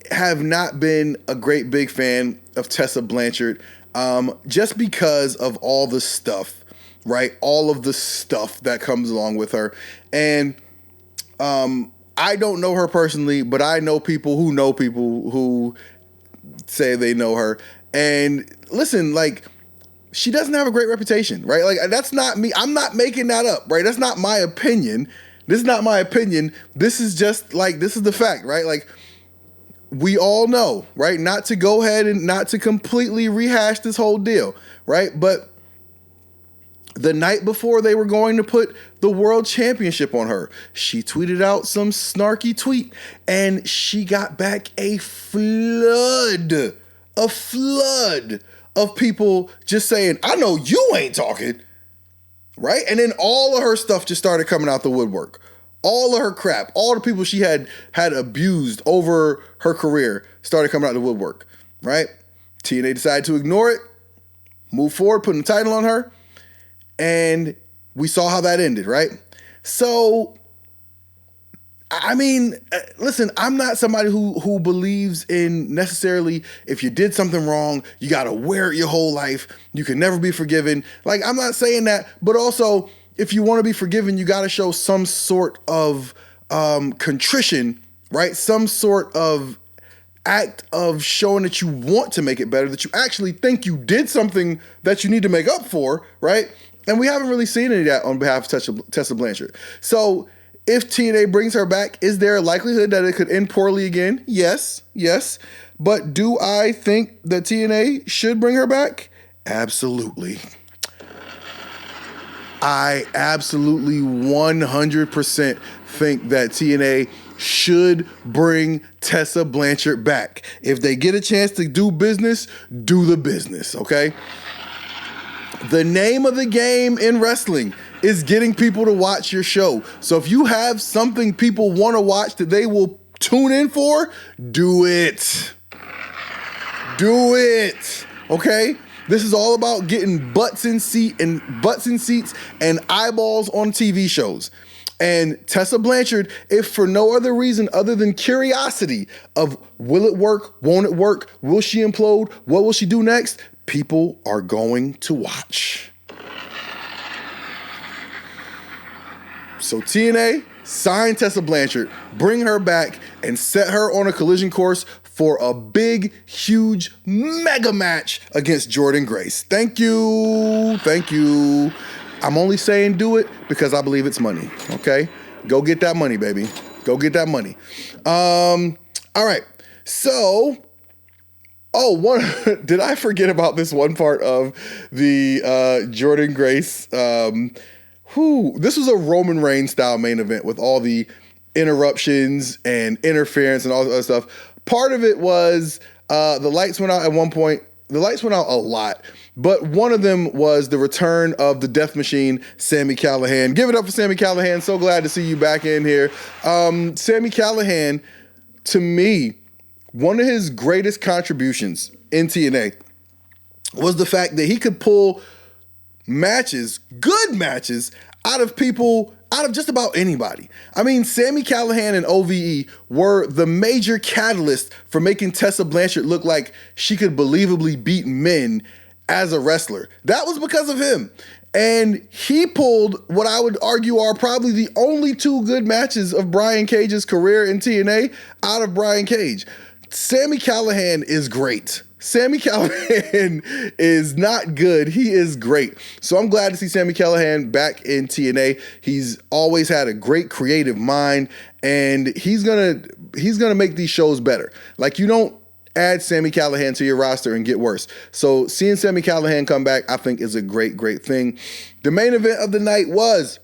have not been a great big fan of Tessa Blanchard, just because of all the stuff, right? All of the stuff that comes along with her. And I don't know her personally, but I know people who say they know her. And listen, like, she doesn't have a great reputation, right? Like, that's not me. I'm not making that up, right? That's not my opinion. This is not my opinion. This is just like, this is the fact, right? Like, we all know, right? Not to go ahead and not to completely rehash this whole deal, right? But the night before they were going to put the world championship on her, she tweeted out some snarky tweet, and she got back a flood of people just saying, I know you ain't talking, right? And then all of her stuff just started coming out the woodwork. All of her crap, all the people she had abused over her career started coming out the woodwork, right? TNA decided to ignore it, move forward, putting the title on her, and we saw how that ended, right? So, I mean, listen, I'm not somebody who believes in necessarily if you did something wrong, you got to wear it your whole life. You can never be forgiven. Like, I'm not saying that, but also if you want to be forgiven, you got to show some sort of contrition, right? Some sort of act of showing that you want to make it better, that you actually think you did something that you need to make up for, right? And we haven't really seen any of that on behalf of Tessa Blanchard. So if TNA brings her back, is there a likelihood that it could end poorly again? Yes. But do I think that TNA should bring her back? Absolutely. I absolutely 100% think that TNA should bring Tessa Blanchard back. If they get a chance to do business, do the business, okay? The name of the game in wrestling is getting people to watch your show. So if you have something people want to watch that they will tune in for, do it. Do it, okay? This is all about getting butts in seats and eyeballs on TV shows. And Tessa Blanchard, if for no other reason other than curiosity of will it work, won't it work, will she implode, what will she do next, people are going to watch. So TNA, sign Tessa Blanchard, bring her back, and set her on a collision course for a big, huge, mega match against Jordynne Grace. Thank you. I'm only saying do it because I believe it's money, okay? Go get that money, baby. Go get that money. All right. So, did I forget about this one part of the Jordynne Grace? This was a Roman Reigns style main event with all the interruptions and interference and all this other stuff. Part of it was the lights went out at one point. The lights went out a lot, but one of them was the return of the Death Machine, Sami Callihan. Give it up for Sami Callihan. So glad to see you back in here. Sami Callihan, to me, one of his greatest contributions in TNA was the fact that he could pull matches, good matches, out of just about anybody. I mean, Sami Callihan and OVE were the major catalyst for making Tessa Blanchard look like she could believably beat men as a wrestler. That was because of him. And he pulled what I would argue are probably the only two good matches of Brian Cage's career in TNA out of Brian Cage. Sami Callihan is great. Sami Callihan is not good. He is great. So I'm glad to see Sami Callihan back in TNA. He's always had a great creative mind, and he's gonna make these shows better. Like, you don't add Sami Callihan to your roster and get worse. So seeing Sami Callihan come back, I think is a great, great thing. The main event of the night was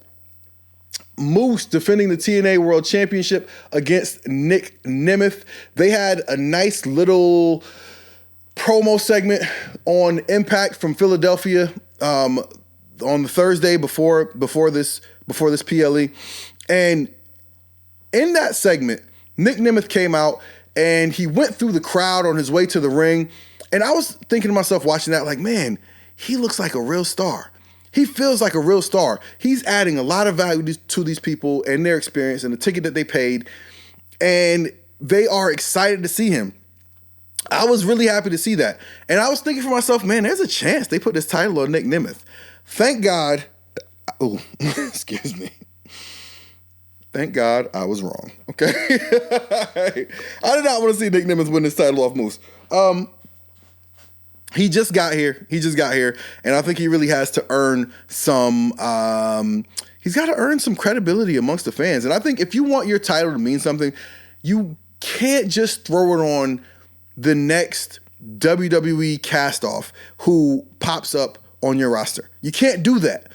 Moose defending the TNA World Championship against Nick Nemeth. They had a nice little promo segment on Impact from Philadelphia on the Thursday before this PLE. And in that segment, Nick Nemeth came out and he went through the crowd on his way to the ring. And I was thinking to myself watching that, like, man, he looks like a real star. He feels like a real star. He's adding a lot of value to these people and their experience and the ticket that they paid. And they are excited to see him. I was really happy to see that. And I was thinking for myself, man, there's a chance they put this title on Nick Nemeth. Thank God. Oh, excuse me. Thank God I was wrong. Okay. I did not want to see Nick Nemeth win this title off Moose. He just got here. And I think he really has to earn some, he's got to earn some credibility amongst the fans. And I think if you want your title to mean something, you can't just throw it on the next WWE cast-off who pops up on your roster. You can't do that.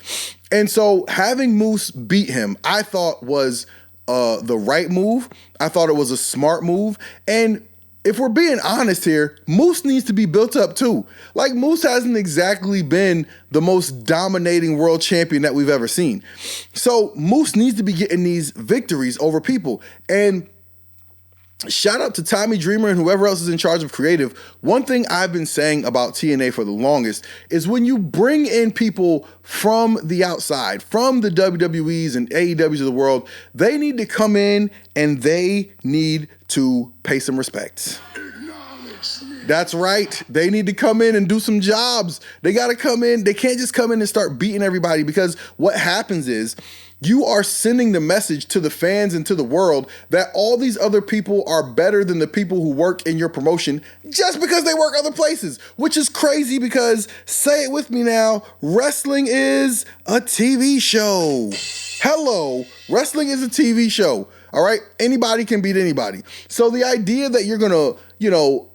And so having Moose beat him, I thought was the right move. I thought it was a smart move. And if we're being honest here, Moose needs to be built up too. Like, Moose hasn't exactly been the most dominating world champion that we've ever seen. So Moose needs to be getting these victories over people. And shout out to Tommy Dreamer and whoever else is in charge of creative. One thing I've been saying about TNA for the longest is when you bring in people from the outside, from the WWEs and AEWs of the world, they need to come in and they need to pay some respect. That's right. They need to come in and do some jobs. They got to come in. They can't just come in and start beating everybody, because what happens is you are sending the message to the fans and to the world that all these other people are better than the people who work in your promotion just because they work other places, which is crazy because, say it with me now, wrestling is a TV show. Hello, wrestling is a TV show. All right, anybody can beat anybody. So the idea that you're gonna,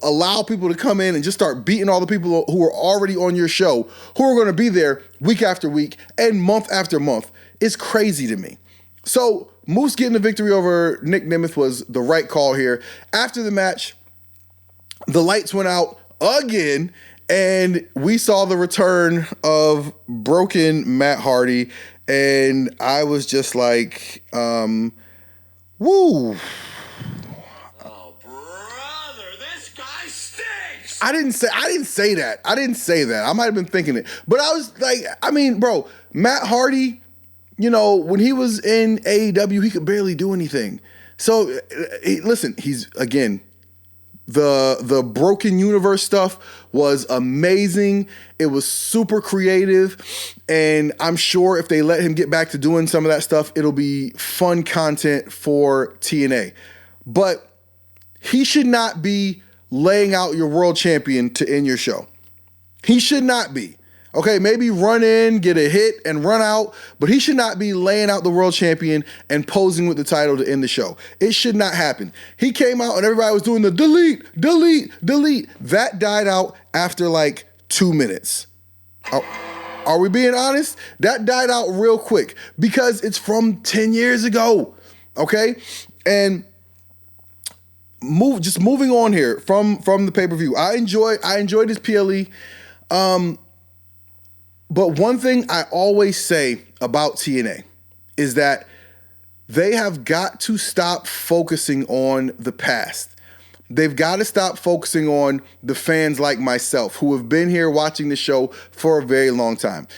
allow people to come in and just start beating all the people who are already on your show, who are gonna be there week after week and month after month, is crazy to me. So Moose getting the victory over Nick Nemeth was the right call here. After the match, the lights went out again, and we saw the return of broken Matt Hardy, and I was just like, woo. Oh, brother, this guy stinks. I didn't say that. I might have been thinking it. But I was like, bro, Matt Hardy, when he was in AEW, he could barely do anything. So, listen, he's, again, the Broken Universe stuff was amazing. It was super creative. And I'm sure if they let him get back to doing some of that stuff, it'll be fun content for TNA. But he should not be laying out your world champion to end your show. He should not be. Okay, maybe run in, get a hit, and run out, but he should not be laying out the world champion and posing with the title to end the show. It should not happen. He came out and everybody was doing the delete, delete, delete. That died out after like 2 minutes. Are we being honest? That died out real quick because it's from 10 years ago, okay? And moving on here from the pay-per-view. I enjoyed this PLE. But one thing I always say about TNA is that they have got to stop focusing on the past. They've got to stop focusing on the fans like myself who have been here watching the show for a very long time.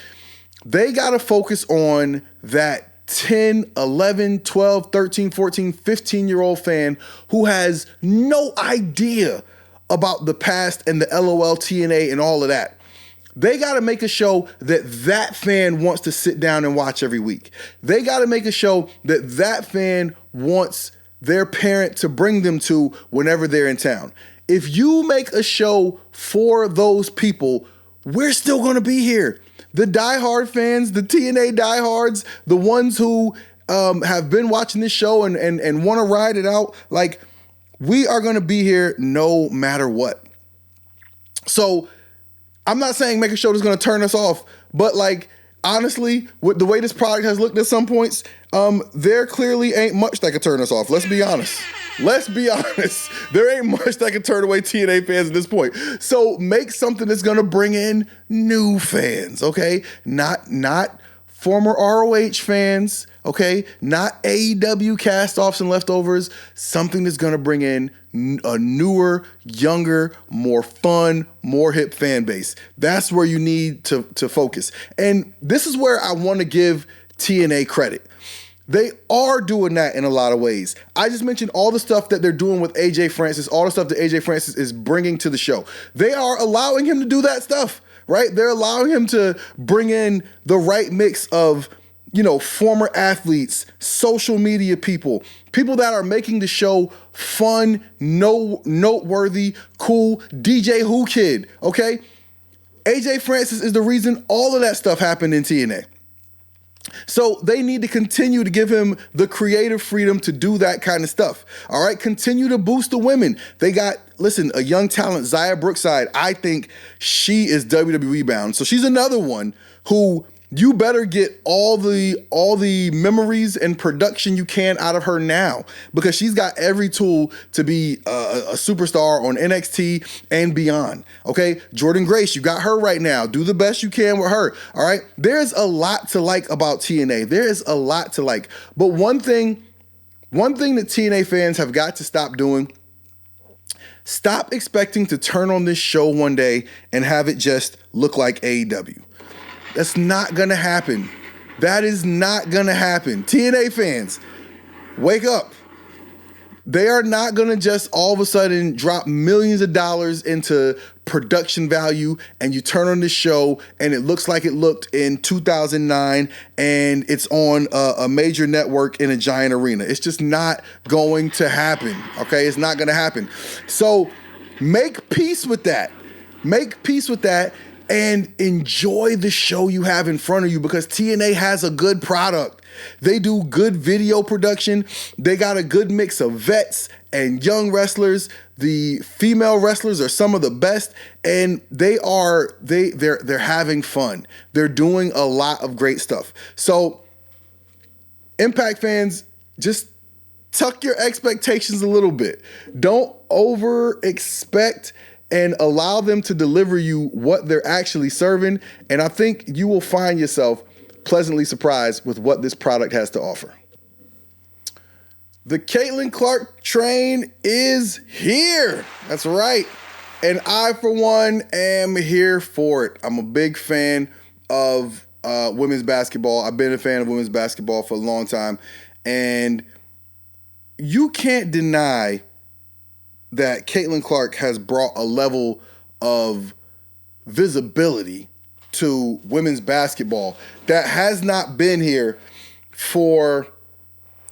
They got to focus on that 10, 11, 12, 13, 14, 15-year-old fan who has no idea about the past and the LOL TNA and all of that. They got to make a show that fan wants to sit down and watch every week. They got to make a show that fan wants their parent to bring them to whenever they're in town. If you make a show for those people, we're still going to be here. The diehard fans, the TNA diehards, the ones who have been watching this show and want to ride it out, like, we are going to be here no matter what. So I'm not saying make a show that's going to turn us off, but like, honestly, with the way this product has looked at some points, there clearly ain't much that could turn us off. Let's be honest. Let's be honest. There ain't much that can turn away TNA fans at this point. So make something that's going to bring in new fans, okay? Not former ROH fans, okay? Not AEW cast-offs and leftovers. Something that's going to bring in a newer, younger, more fun, more hip fan base. That's where you need to focus. And this is where I want to give TNA credit. They are doing that in a lot of ways. I just mentioned all the stuff that they're doing with AJ Francis, all the stuff that AJ Francis is bringing to the show. They are allowing him to do that stuff, right? They're allowing him to bring in the right mix of, former athletes, social media people that are making the show fun, noteworthy, cool. DJ Who Kid, okay? AJ Francis is the reason all of that stuff happened in TNA. So they need to continue to give him the creative freedom to do that kind of stuff. All right, continue to boost the women. They got, a young talent, Zaya Brookside. I think she is WWE bound. So she's another one who you better get all the memories and production you can out of her now, because she's got every tool to be a superstar on NXT and beyond. Okay, Jordan Grace, you got her right now. Do the best you can with her. All right, there's a lot to like about TNA. There is a lot to like, but one thing that TNA fans have got to stop doing. Stop expecting to turn on this show one day and have it just look like AEW. That's not going to happen. That is not going to happen. TNA fans, wake up. They are not going to just all of a sudden drop millions of dollars into production value and you turn on this show and it looks like it looked in 2009 and it's on a major network in a giant arena. It's just not going to happen, okay? It's not going to happen. So make peace with that. Make peace with that and enjoy the show you have in front of you, because TNA has a good product. They do good video production. They got a good mix of vets and young wrestlers. The female wrestlers are some of the best, and they're having fun. They're doing a lot of great stuff. So Impact fans, just tuck your expectations a little bit. Don't over expect and allow them to deliver you what they're actually serving. And I think you will find yourself pleasantly surprised with what this product has to offer. The Caitlin Clark train is here. That's right. And I, for one, am here for it. I'm a big fan of women's basketball. I've been a fan of women's basketball for a long time. And you can't deny that Caitlin Clark has brought a level of visibility to women's basketball that has not been here for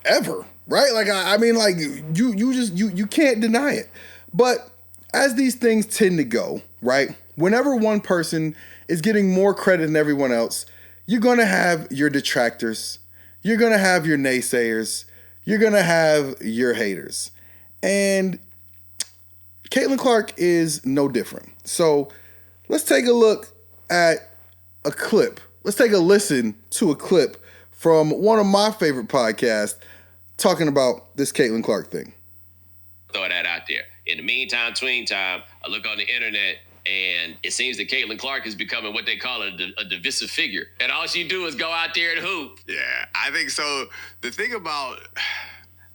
ever, right? Like, I mean, like, you can't deny it. But as these things tend to go, right? Whenever one person is getting more credit than everyone else, you're going to have your detractors. You're going to have your naysayers. You're going to have your haters. And Caitlin Clark is no different. So let's take a look at a clip. Let's take a listen to a clip from one of my favorite podcasts talking about this Caitlin Clark thing. Throw that out there. In the meantime, tween time, I look on the internet and it seems that Caitlin Clark is becoming what they call a divisive figure. And all she do is go out there and hoop. Yeah, I think so. The thing about...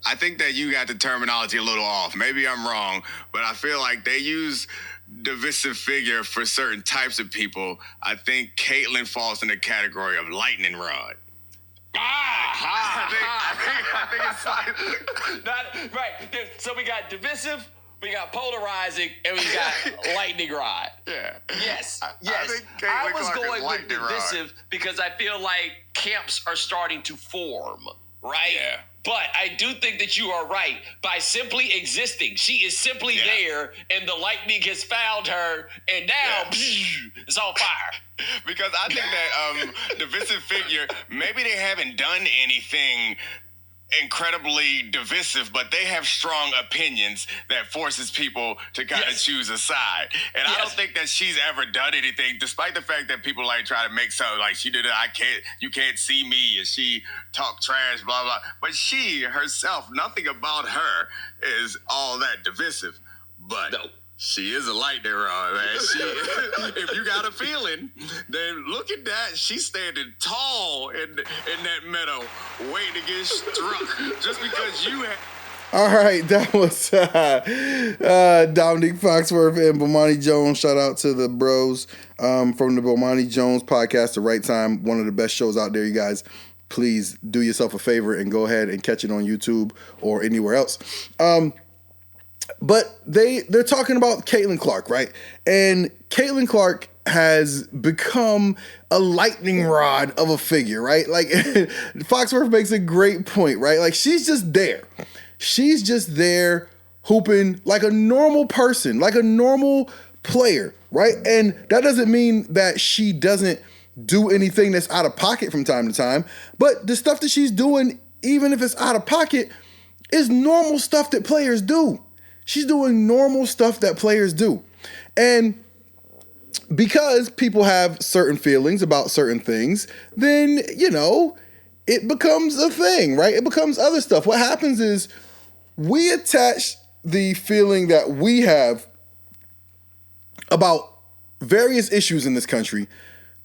I think that you got the terminology a little off. Maybe I'm wrong, but I feel like they use divisive figure for certain types of people. I think Caitlyn falls in the category of lightning rod. I think it's like... right. So we got divisive, we got polarizing, and we got lightning rod. Yeah. Yes. I was going with divisive because I feel like camps are starting to form, right? Yeah. But I do think that you are right. By simply existing, she is simply there, and the lightning has found her, and now it's on fire. Because I think that divisive figure, maybe they haven't done anything incredibly divisive, but they have strong opinions that forces people to kind of choose a side. And I don't think that she's ever done anything, despite the fact that people like try to make something like she did it. You can't see me, and she talked trash, blah blah. But she herself, nothing about her is all that divisive. But she is a lightning rod, man. If you got a feeling, then look at that. She's standing tall in that meadow, waiting to get struck just because you have. All right, that was Dominique Foxworth and Bomani Jones. Shout out to the bros from the Bomani Jones podcast, The Right Time, one of the best shows out there, you guys. Please do yourself a favor and go ahead and catch it on YouTube or anywhere else. But they're talking about Caitlin Clark, right? And Caitlin Clark has become a lightning rod of a figure, right? Like, Foxworth makes a great point, right? Like, she's just there. She's just there hooping like a normal person, like a normal player, right? And that doesn't mean that she doesn't do anything that's out of pocket from time to time, but the stuff that she's doing, even if it's out of pocket, is normal stuff that players do. She's doing normal stuff that players do. And because people have certain feelings about certain things, then, it becomes a thing, right? It becomes other stuff. What happens is we attach the feeling that we have about various issues in this country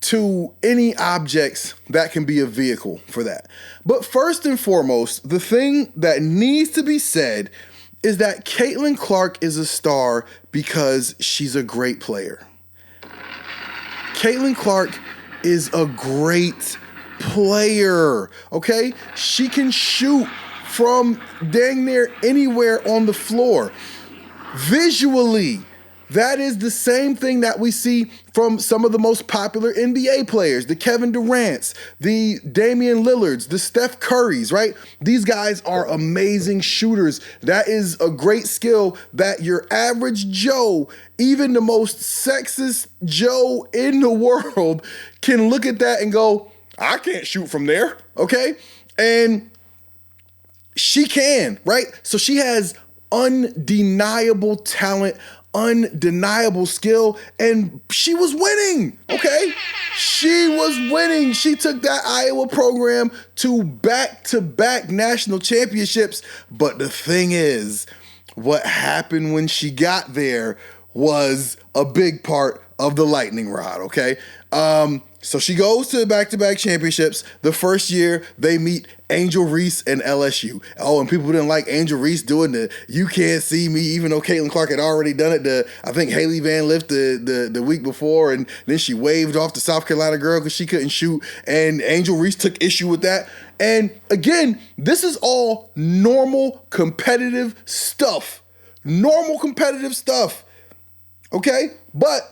to any objects that can be a vehicle for that. But first and foremost, the thing that needs to be said is that Caitlin Clark is a star because she's a great player. Caitlin Clark is a great player, okay? She can shoot from dang near anywhere on the floor. Visually, that is the same thing that we see from some of the most popular NBA players, the Kevin Durant's, the Damian Lillard's, the Steph Curry's, right? These guys are amazing shooters. That is a great skill that your average Joe, even the most sexist Joe in the world, can look at that and go, I can't shoot from there, okay? And she can, right? So she has undeniable talent, undeniable skill, and she was winning, okay? She was winning. She took that Iowa program to back-to-back national championships. But the thing is, what happened when she got there was a big part of the lightning rod, okay? So she goes to back-to-back championships. The first year, they meet Angel Reese and LSU. Oh, and people didn't like Angel Reese doing the "you can't see me," even though Caitlin Clark had already done it I think Haley Van Lift the week before, and then she waved off the South Carolina girl because she couldn't shoot, and Angel Reese took issue with that. And again, this is all normal competitive stuff. Normal competitive stuff, okay? But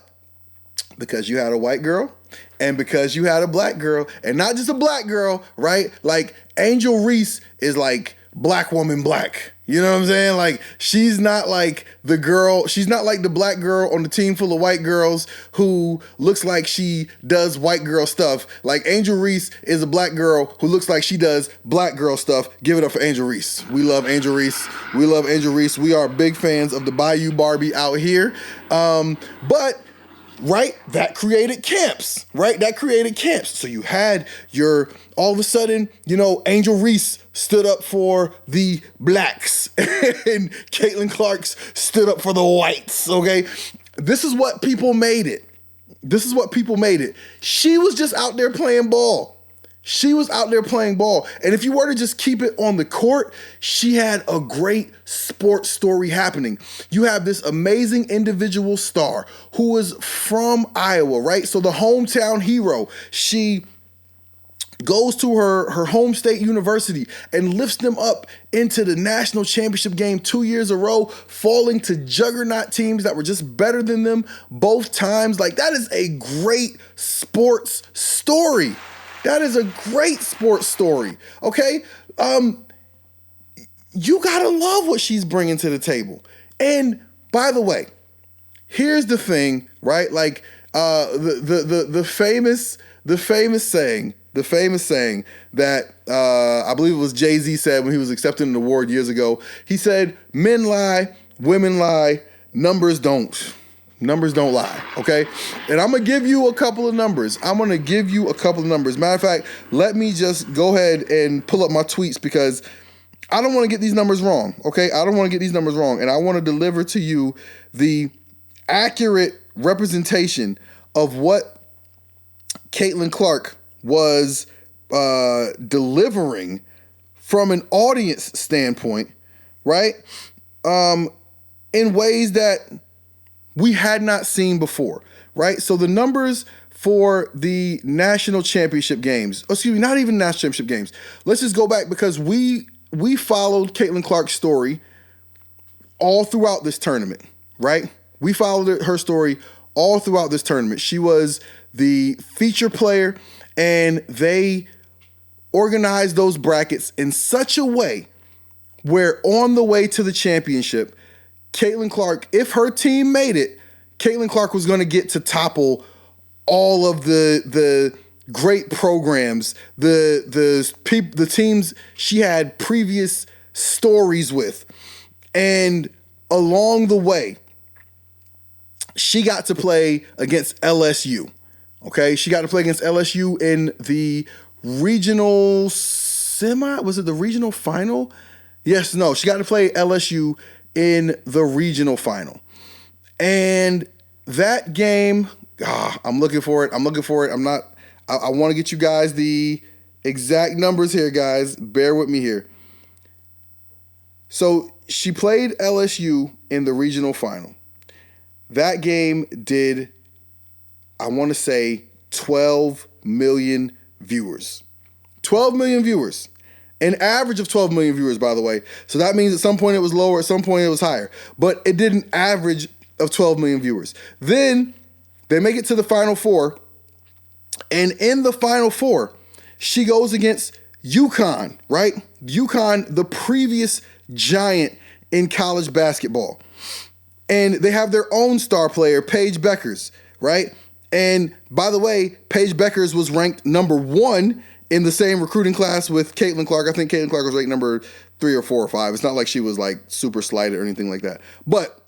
because you had a white girl, and because you had a black girl, and not just a black girl, right? Like, Angel Reese is like black woman black. You know what I'm saying? Like, she's not like the black girl on the team full of white girls who looks like she does white girl stuff. Like, Angel Reese is a black girl who looks like she does black girl stuff. Give it up for Angel Reese. We love Angel Reese. We love Angel Reese. We are big fans of the Bayou Barbie out here. But right? That created camps, right? That created camps. So you had all of a sudden, Angel Reese stood up for the blacks and Caitlin Clark stood up for the whites, okay? This is what people made it. She was just out there playing ball. And if you were to just keep it on the court, she had a great sports story happening. You have this amazing individual star who was from Iowa, right? So the hometown hero. She goes to her home state university and lifts them up into the national championship game 2 years in a row, falling to juggernaut teams that were just better than them both times. Like, that is a great sports story. Okay? You gotta love what she's bringing to the table. And by the way, here's the thing, right? Like, the famous saying the famous saying that I believe it was Jay-Z said when he was accepting an award years ago. He said, "Men lie, women lie, numbers don't. Numbers don't lie," okay? And I'm going to give you a couple of numbers. Matter of fact, let me just go ahead and pull up my tweets because I don't want to get these numbers wrong, okay? I don't want to get these numbers wrong, and I want to deliver to you the accurate representation of what Caitlin Clark was delivering from an audience standpoint, right? In ways that we had not seen before, right? So the numbers for the national championship games, not even national championship games. Let's just go back because we followed Caitlin Clark's story all throughout this tournament, right? We followed her story all throughout this tournament. She was the feature player, and they organized those brackets in such a way where on the way to the championship, Caitlin Clark, if her team made it, Caitlin Clark was going to get to topple all of the great programs, the teams she had previous stories with. And along the way, she got to play against LSU. Okay, she got to play against LSU in the regional was it the regional final? Yes, no, she got to play LSU in the regional final. And that game, I'm looking for it. I want to get you guys the exact numbers here, guys. Bear with me here. So she played LSU in the regional final. That game did, I want to say, 12 million viewers. 12 million viewers. An average of 12 million viewers, by the way. So that means at some point it was lower, at some point it was higher. But it did an average of 12 million viewers. Then they make it to the Final Four. And in the Final Four, she goes against UConn, right? UConn, the previous giant in college basketball. And they have their own star player, Paige Beckers, right? And by the way, Paige Beckers was ranked number 1 in the same recruiting class with Caitlin Clark. I think Caitlin Clark was ranked number 3 or 4 or 5. It's not like she was like super slighted or anything like that. But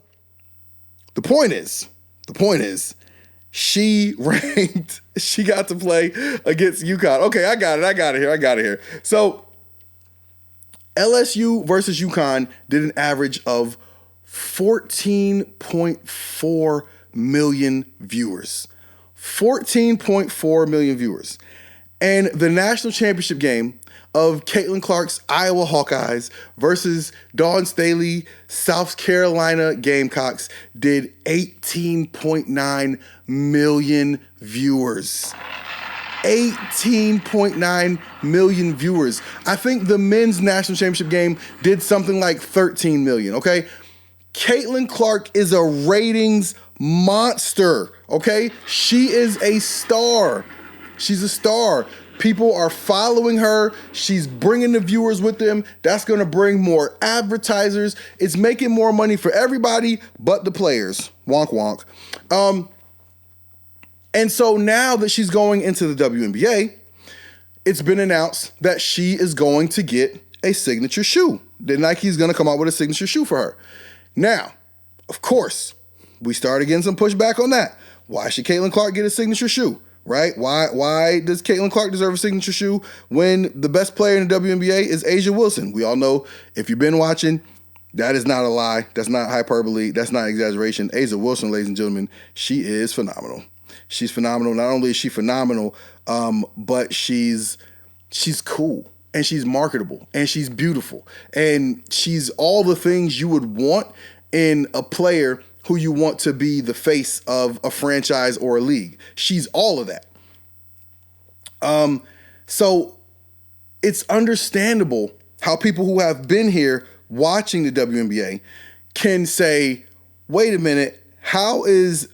the point is, she got to play against UConn. Okay, I got it here. So LSU versus UConn did an average of 14.4 million viewers. 14.4 million viewers. And the national championship game of Caitlin Clark's Iowa Hawkeyes versus Dawn Staley, South Carolina Gamecocks did 18.9 million viewers. 18.9 million viewers. I think the men's national championship game did something like 13 million, okay? Caitlin Clark is a ratings monster, okay? She is a star. She's a star. People are following her. She's bringing the viewers with them. That's going to bring more advertisers. It's making more money for everybody but the players. Wonk, wonk. And so now that she's going into the WNBA, it's been announced that she is going to get a signature shoe. That Nike's going to come out with a signature shoe for her. Now, of course, we started getting some pushback on that. Why should Caitlin Clark get a signature shoe? Right? Why does Caitlin Clark deserve a signature shoe when the best player in the WNBA is A'ja Wilson? We all know, if you've been watching, that is not a lie. That's not hyperbole. That's not exaggeration. A'ja Wilson, ladies and gentlemen, she is phenomenal. She's phenomenal. Not only is she phenomenal, but she's cool, and she's marketable, and she's beautiful, and she's all the things you would want in a player who you want to be the face of a franchise or a league. She's all of that. So it's understandable how people who have been here watching the WNBA can say, wait a minute, how is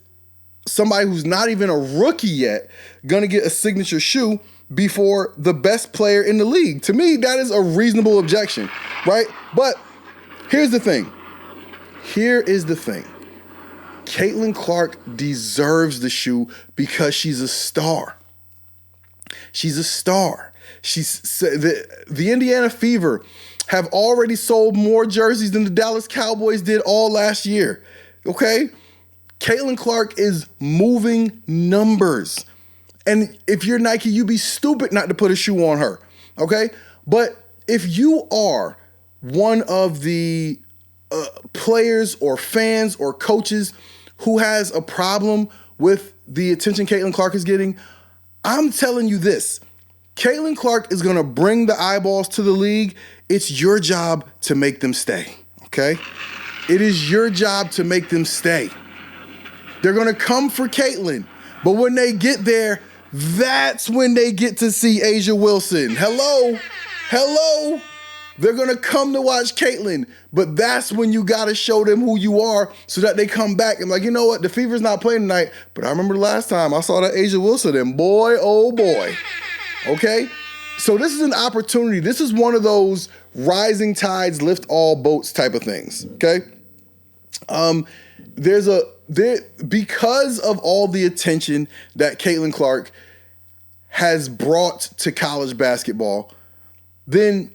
somebody who's not even a rookie yet going to get a signature shoe before the best player in the league? To me, that is a reasonable objection, right? But here's the thing. Caitlin Clark deserves the shoe because she's a star. She's a star. The Indiana Fever have already sold more jerseys than the Dallas Cowboys did all last year. Okay? Caitlin Clark is moving numbers. And if you're Nike, you'd be stupid not to put a shoe on her. Okay? But if you are one of the players or fans or coaches who has a problem with the attention Caitlin Clark is getting, I'm telling you this. Caitlin Clark is going to bring the eyeballs to the league. It's your job to make them stay, okay? It is your job to make them stay. They're going to come for Caitlin, but when they get there, that's when they get to see Asia Wilson. Hello? They're going to come to watch Caitlin, but that's when you got to show them who you are so that they come back and like, you know what? The Fever's not playing tonight, but I remember the last time I saw that Asia Wilson and boy, oh boy. Okay? So this is an opportunity. This is one of those rising tides lift all boats type of things. Okay? Because of all the attention that Caitlin Clark has brought to college basketball, then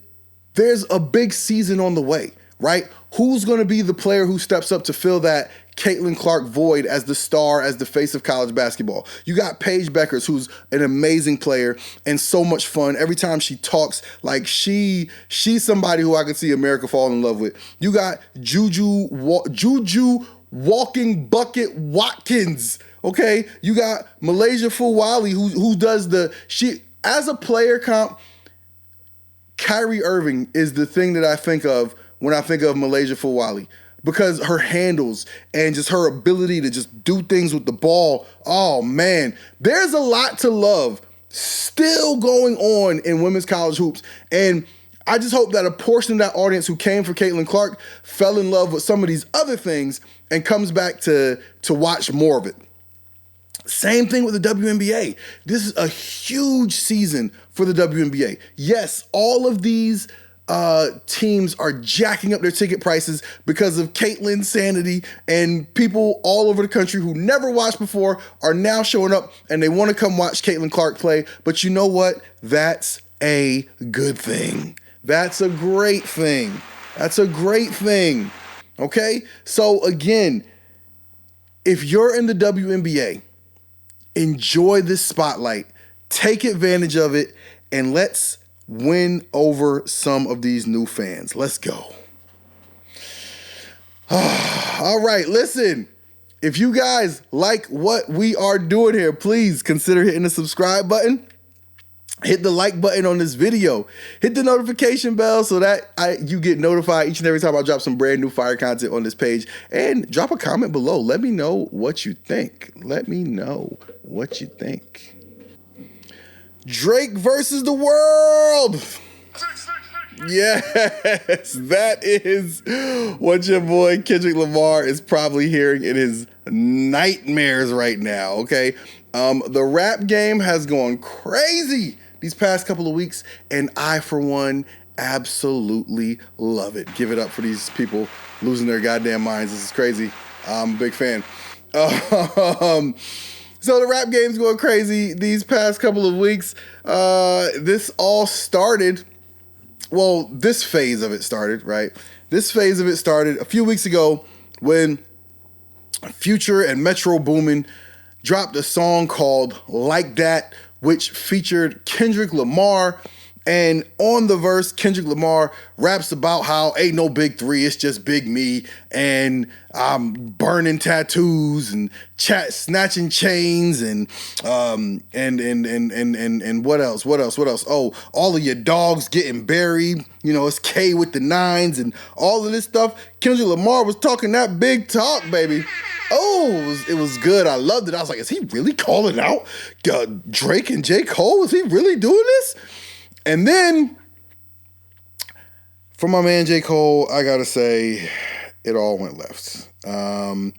there's a big season on the way, right? Who's going to be the player who steps up to fill that Caitlin Clark void as the star, as the face of college basketball? You got Paige Beckers, who's an amazing player and so much fun. Every time she talks, like she's somebody who I could see America fall in love with. You got Juju Walking Bucket Watkins, okay? You got Malaysia Fulwali, who does as a player comp. Kyrie Irving is the thing that I think of when I think of Malaysia Fulwali, because her handles and just her ability to just do things with the ball. Oh man, there's a lot to love still going on in women's college hoops. And I just hope that a portion of that audience who came for Caitlin Clark fell in love with some of these other things and comes back to watch more of it. Same thing with the WNBA. This is a huge season for the WNBA. Yes, all of these teams are jacking up their ticket prices because of Caitlin's sanity, and people all over the country who never watched before are now showing up and they want to come watch Caitlin Clark play. But you know what? That's a good thing. That's a great thing. Okay? So again, if you're in the WNBA, enjoy this spotlight, take advantage of it, and let's win over some of these new fans. Let's go. All right, listen, if you guys like what we are doing here, please consider hitting the subscribe button. Hit the like button on this video. Hit the notification bell so that you get notified each and every time I drop some brand new fire content on this page. And drop a comment below. Let me know what you think. Drake versus the world. Yes, that is what your boy Kendrick Lamar is probably hearing in his nightmares right now, okay? The rap game has gone crazy these past couple of weeks, and I, for one, absolutely love it. Give it up for these people losing their goddamn minds. This is crazy. I'm a big fan. So the rap game's going crazy these past couple of weeks. This phase of it started, right? This phase of it started a few weeks ago when Future and Metro Boomin dropped a song called Like That, which featured Kendrick Lamar. And on the verse, Kendrick Lamar raps about how ain't no big three, it's just big me, and I'm burning tattoos and snatching chains and what else? Oh, all of your dogs getting buried. You know, it's K with the nines and all of this stuff. Kendrick Lamar was talking that big talk, baby. Oh, it was good. I loved it. I was like, is he really calling out Drake and J. Cole? Is he really doing this? And then, for my man J. Cole, I gotta say, it all went left. I'm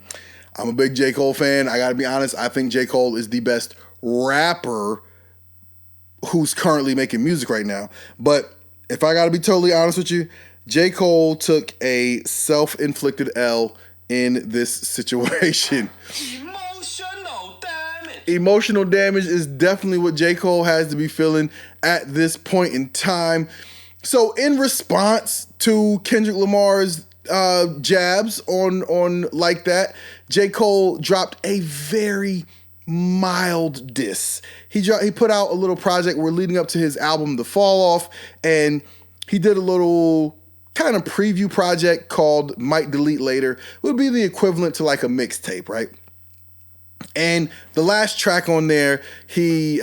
a big J. Cole fan. I gotta be honest. I think J. Cole is the best rapper who's currently making music right now. But if I gotta be totally honest with you, J. Cole took a self-inflicted L in this situation. Emotional damage. Emotional damage is definitely what J. Cole has to be feeling at this point in time. So in response to Kendrick Lamar's jabs on like that, J. Cole dropped a very mild diss. He put out a little project we're leading up to his album The Fall Off, and he did a little kind of preview project called Might Delete Later. It would be the equivalent to like a mixtape, right? And the last track on there, he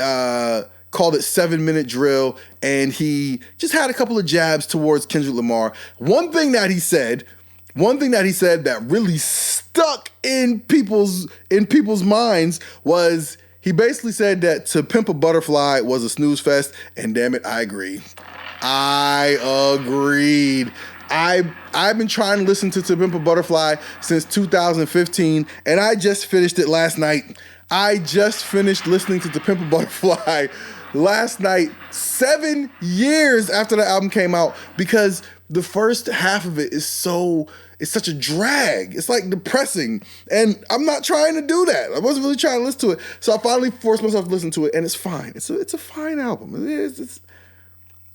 called it 7 Minute Drill, and he just had a couple of jabs towards Kendrick Lamar. One thing that he said that really stuck in people's minds was he basically said that To Pimp a Butterfly was a snooze fest, and damn it, I agree. I agreed. I've been trying to listen to Pimp a Butterfly since 2015, and I just finished it last night. I just finished listening to Pimp a Butterfly last night, 7 years after the album came out, because the first half of it is it's such a drag. It's like depressing, and I'm not trying to do that. I wasn't really trying to listen to it, so I finally forced myself to listen to it, and it's fine. It's a fine album.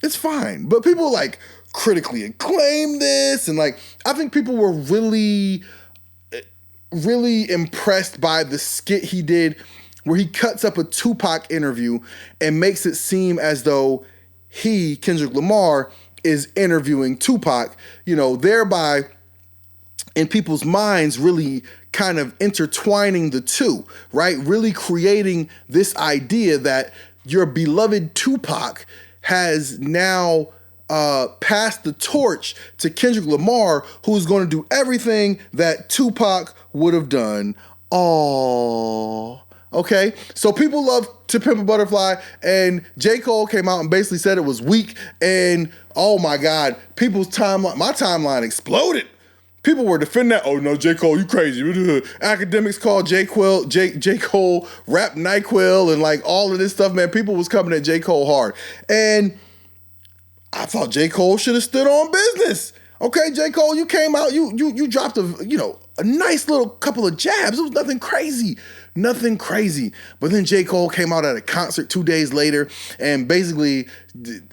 It's fine, but people like critically acclaim this, and like I think people were really impressed by the skit he did where he cuts up a Tupac interview and makes it seem as though he, Kendrick Lamar, is interviewing Tupac, thereby in people's minds really kind of intertwining the two, right? Really creating this idea that your beloved Tupac has now passed the torch to Kendrick Lamar, who's going to do everything that Tupac would have done. Aww. Okay, so people love To Pimp a Butterfly, and J. Cole came out and basically said it was weak, and oh my God, my timeline exploded. People were defending that. Oh no, J. Cole, you crazy. Academics called J. Cole rap NyQuil and like all of this stuff, man. People was coming at J. Cole hard. And I thought J. Cole should have stood on business. Okay, J. Cole, you came out, you dropped a nice little couple of jabs. It was nothing crazy. But then J. Cole came out at a concert 2 days later and basically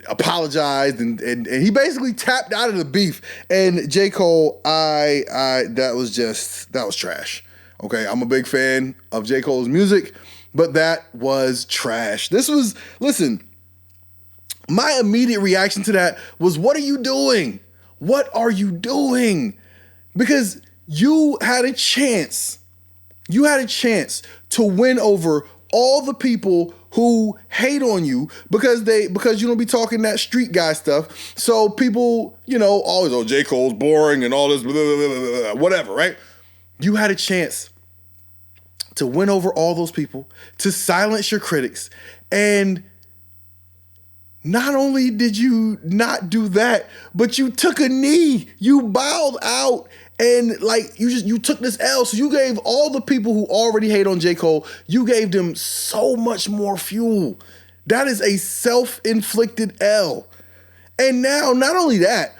apologized and he basically tapped out of the beef. And J. Cole, that was trash. Okay, I'm a big fan of J. Cole's music, but that was trash. Listen, my immediate reaction to that was, what are you doing? What are you doing? Because you had a chance to win over all the people who hate on you because you don't be talking that street guy stuff. So people, always, oh, J. Cole's boring and all this, blah, blah, blah, blah, whatever, right? You had a chance to win over all those people, to silence your critics, and not only did you not do that, but you took a knee, you bowed out, and like you took this L. So you gave all the people who already hate on J. Cole, you gave them so much more fuel. That is a self-inflicted L. And now, not only that,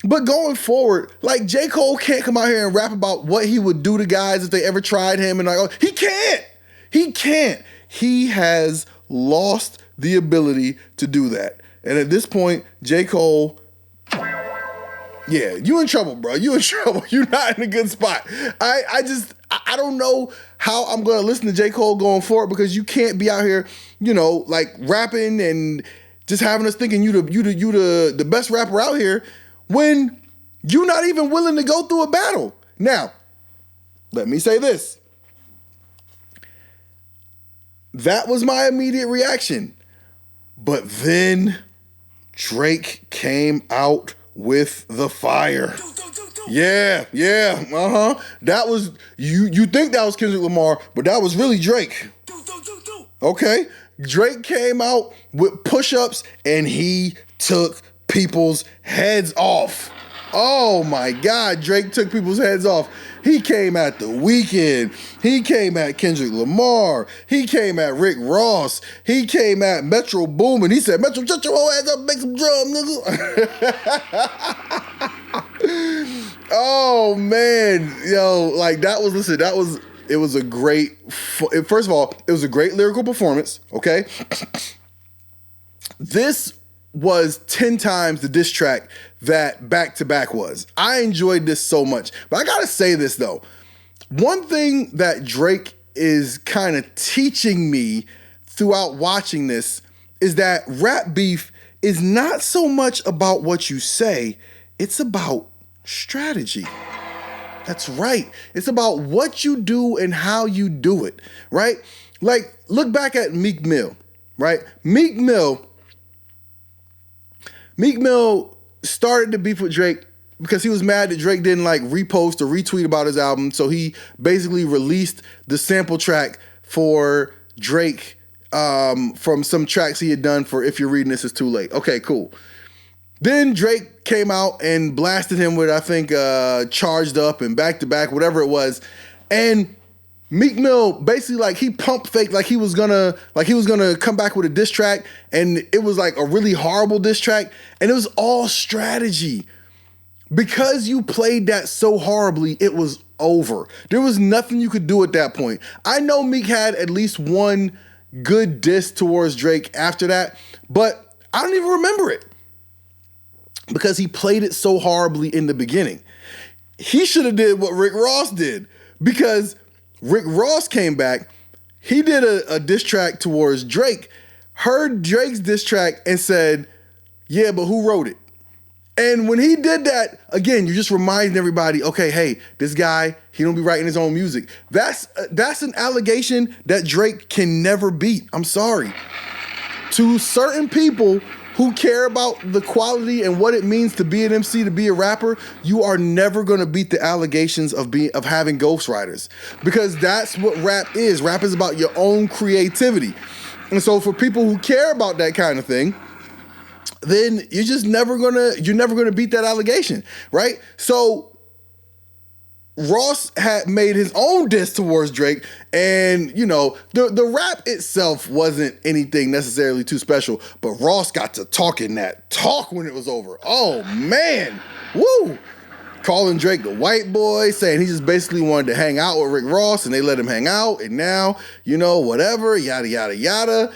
but going forward, like J. Cole can't come out here and rap about what he would do to guys if they ever tried him. And like, oh, he can't. He has lost the ability to do that. And at this point, J. Cole, yeah, you in trouble, bro. You in trouble. You're not in a good spot. I don't know how I'm going to listen to J. Cole going forward, because you can't be out here, like rapping and just having us thinking you the best rapper out here when you're not even willing to go through a battle. Now, let me say this. That was my immediate reaction. But then Drake came out with the fire. Yeah, That was, you think that was Kendrick Lamar, but that was really Drake. Okay? Drake came out with push-ups and he took people's heads off. Oh my God, Drake took people's heads off. He came at The Weeknd. He came at Kendrick Lamar. He came at Rick Ross. He came at Metro Boomin. He said, Metro, shut your whole ass up and make some drum, nigga. Oh man, that was It was a great, first of all, it was a great lyrical performance, okay? This was 10 times the diss track that Back to Back was. I enjoyed this so much. But I gotta say this though. One thing that Drake is kind of teaching me throughout watching this is that rap beef is not so much about what you say, it's about strategy. That's right. It's about what you do and how you do it, right? Like, look back at Meek Mill, right? Meek Mill started to beef with Drake because he was mad that Drake didn't like repost or retweet about his album. So he basically released the sample track for Drake from some tracks he had done for If You're Reading This Is Too Late. Okay, cool. Then Drake came out and blasted him with, I think, Charged Up and Back to Back, whatever it was. And Meek Mill basically like he pump faked like he was gonna come back with a diss track, and it was like a really horrible diss track, and it was all strategy. Because you played that so horribly, it was over. There was nothing you could do at that point. I know Meek had at least one good diss towards Drake after that, but I don't even remember it because he played it so horribly in the beginning. He should have did what Rick Ross did, because Rick Ross came back, he did a diss track towards Drake, heard Drake's diss track and said, yeah, but who wrote it? And when he did that, again, you're just reminding everybody, okay, hey, this guy, he don't be writing his own music. That's an allegation that Drake can never beat. I'm sorry. To certain people who care about the quality and what it means to be an MC, to be a rapper, you are never gonna beat the allegations of having ghostwriters, because that's what rap is. Rap is about your own creativity. And so for people who care about that kind of thing, then you're never gonna beat that allegation, right? So Ross had made his own diss towards Drake, and you know, the rap itself wasn't anything necessarily too special, but Ross got to talking that talk when it was over. Oh man, woo! Calling Drake the white boy, saying he just basically wanted to hang out with Rick Ross, and they let him hang out, and now, you know, whatever, yada yada yada.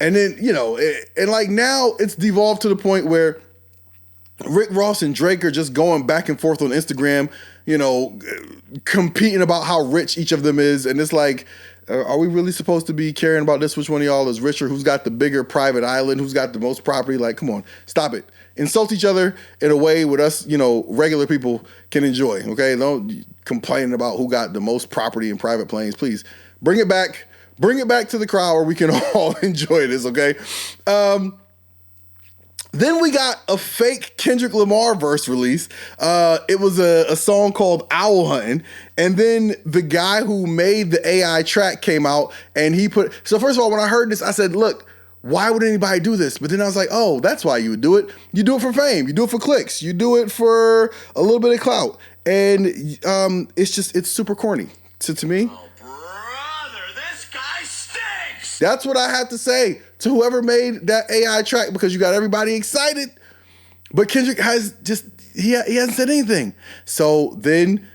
And then, you know, and like now it's devolved to the point where Rick Ross and Drake are just going back and forth on Instagram, you know, competing about how rich each of them is. And it's like, are we really supposed to be caring about this? Which one of y'all is richer? Who's got the bigger private island? Who's got the most property? Like, come on, stop it. Insult each other in a way with us, you know, regular people can enjoy, okay? Don't complain about who got the most property and private planes. Please bring it back. Bring it back to the crowd where we can all enjoy this, okay? Then we got a fake Kendrick Lamar verse release. It was a song called Owl Hunting. And then the guy who made the AI track came out and he put... So first of all, when I heard this, I said, look, why would anybody do this? But then I was like, oh, that's why you would do it. You do it for fame. You do it for clicks. You do it for a little bit of clout. And it's super corny to me. That's what I had to say to whoever made that AI track, because you got everybody excited. But Kendrick has just, he hasn't said anything. So then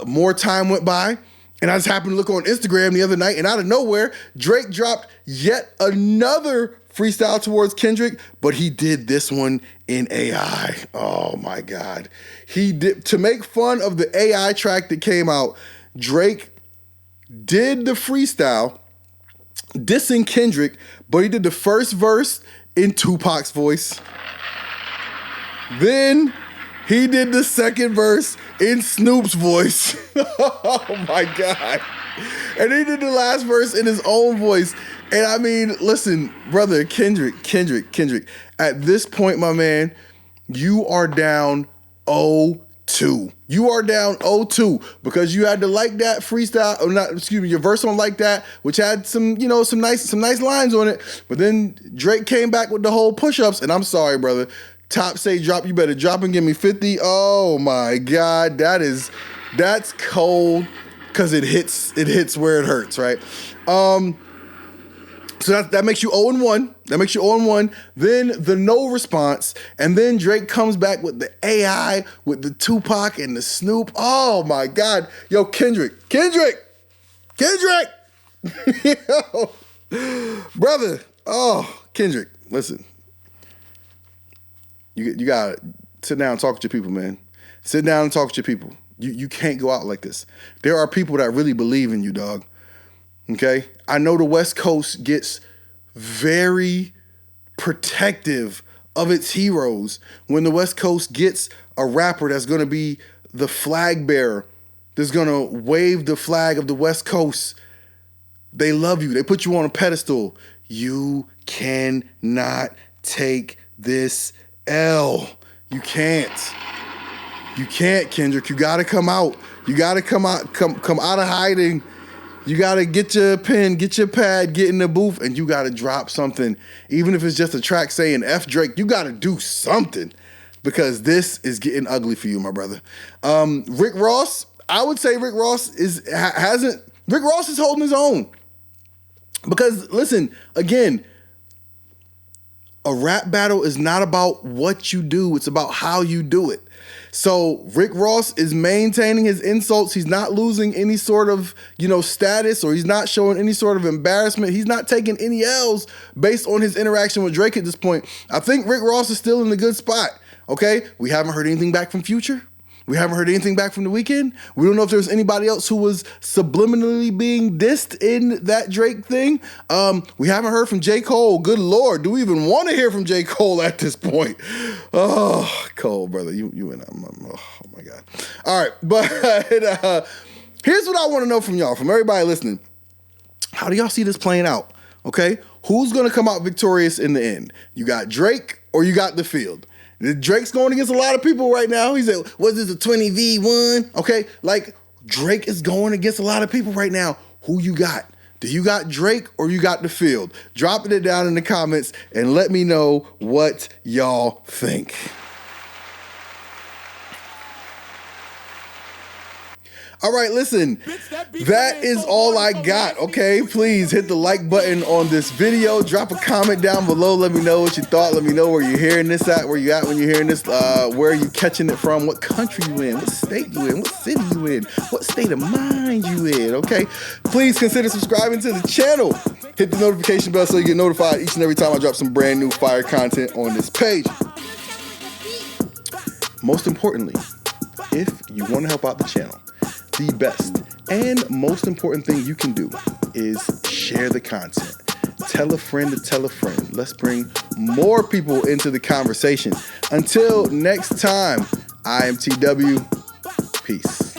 more time went by, and I just happened to look on Instagram the other night, and out of nowhere, Drake dropped yet another freestyle towards Kendrick, but he did this one in AI. Oh my God. He did, to make fun of the AI track that came out, Drake did the freestyle dissing Kendrick, but he did the first verse in Tupac's voice. Then he did the second verse in Snoop's voice. Oh my God. And he did the last verse in his own voice. And I mean, listen, brother, Kendrick, at this point, my man, you are down 0-2. You are down 0-2 because you had to like that freestyle, or not, excuse me, your verse on Like That, which had some, you know, some nice lines on it. But then Drake came back with the whole push-ups, and I'm sorry, brother. Top say drop, you better drop and give me 50. Oh my God, that's cold because it hits where it hurts, right? So that makes you 0-1. That makes you 0-1. Then the no response. And then Drake comes back with the AI, with the Tupac and the Snoop. Oh, my God. Yo, Kendrick. Kendrick! Yo, brother. Oh, Kendrick, listen. You gotta sit down and talk to your people, man. Sit down and talk to your people. You can't go out like this. There are people that really believe in you, dog. Okay? I know the West Coast gets very protective of its heroes when the West Coast gets a rapper that's going to be the flag bearer, that's going to wave the flag of the West Coast. They love you. They put you on a pedestal. You cannot take this L. You can't. You can't, Kendrick. You got to come out. You got to come out of hiding. You got to get your pen, get your pad, get in the booth, and you got to drop something. Even if it's just a track saying F Drake, you got to do something because this is getting ugly for you, my brother. Rick Ross, I would say Rick Ross is holding his own. Because, listen, again, a rap battle is not about what you do. It's about how you do it. So Rick Ross is maintaining his insults. He's not losing any sort of, status, or he's not showing any sort of embarrassment. He's not taking any L's based on his interaction with Drake at this point. I think Rick Ross is still in a good spot, okay? We haven't heard anything back from Future. We haven't heard anything back from The Weeknd. We don't know if there's anybody else who was subliminally being dissed in that Drake thing. We haven't heard from J. Cole. Good Lord, do we even want to hear from J. Cole at this point? Oh, Cole, brother, you and oh my God. All right, but here's what I want to know from y'all, from everybody listening. How do y'all see this playing out? Okay, who's gonna come out victorious in the end? You got Drake or you got The Field? Drake's going against a lot of people right now. He said, was this a 20v1? Okay, like Drake is going against a lot of people right now. Who you got? Do you got Drake or you got The Field? Dropping it down in the comments and let me know what y'all think. All right, listen, that is all I got, okay? Please hit the like button on this video. Drop a comment down below. Let me know what you thought. Let me know where you're hearing this at, where you at when you're hearing this, where are you catching it from, what country you in, what state you in, what city you in, what state of mind you in, okay? Please consider subscribing to the channel. Hit the notification bell so you get notified each and every time I drop some brand new fire content on this page. Most importantly, if you want to help out the channel, the best and most important thing you can do is share the content. Tell a friend to tell a friend. Let's bring more people into the conversation. Until next time, I am TW. Peace.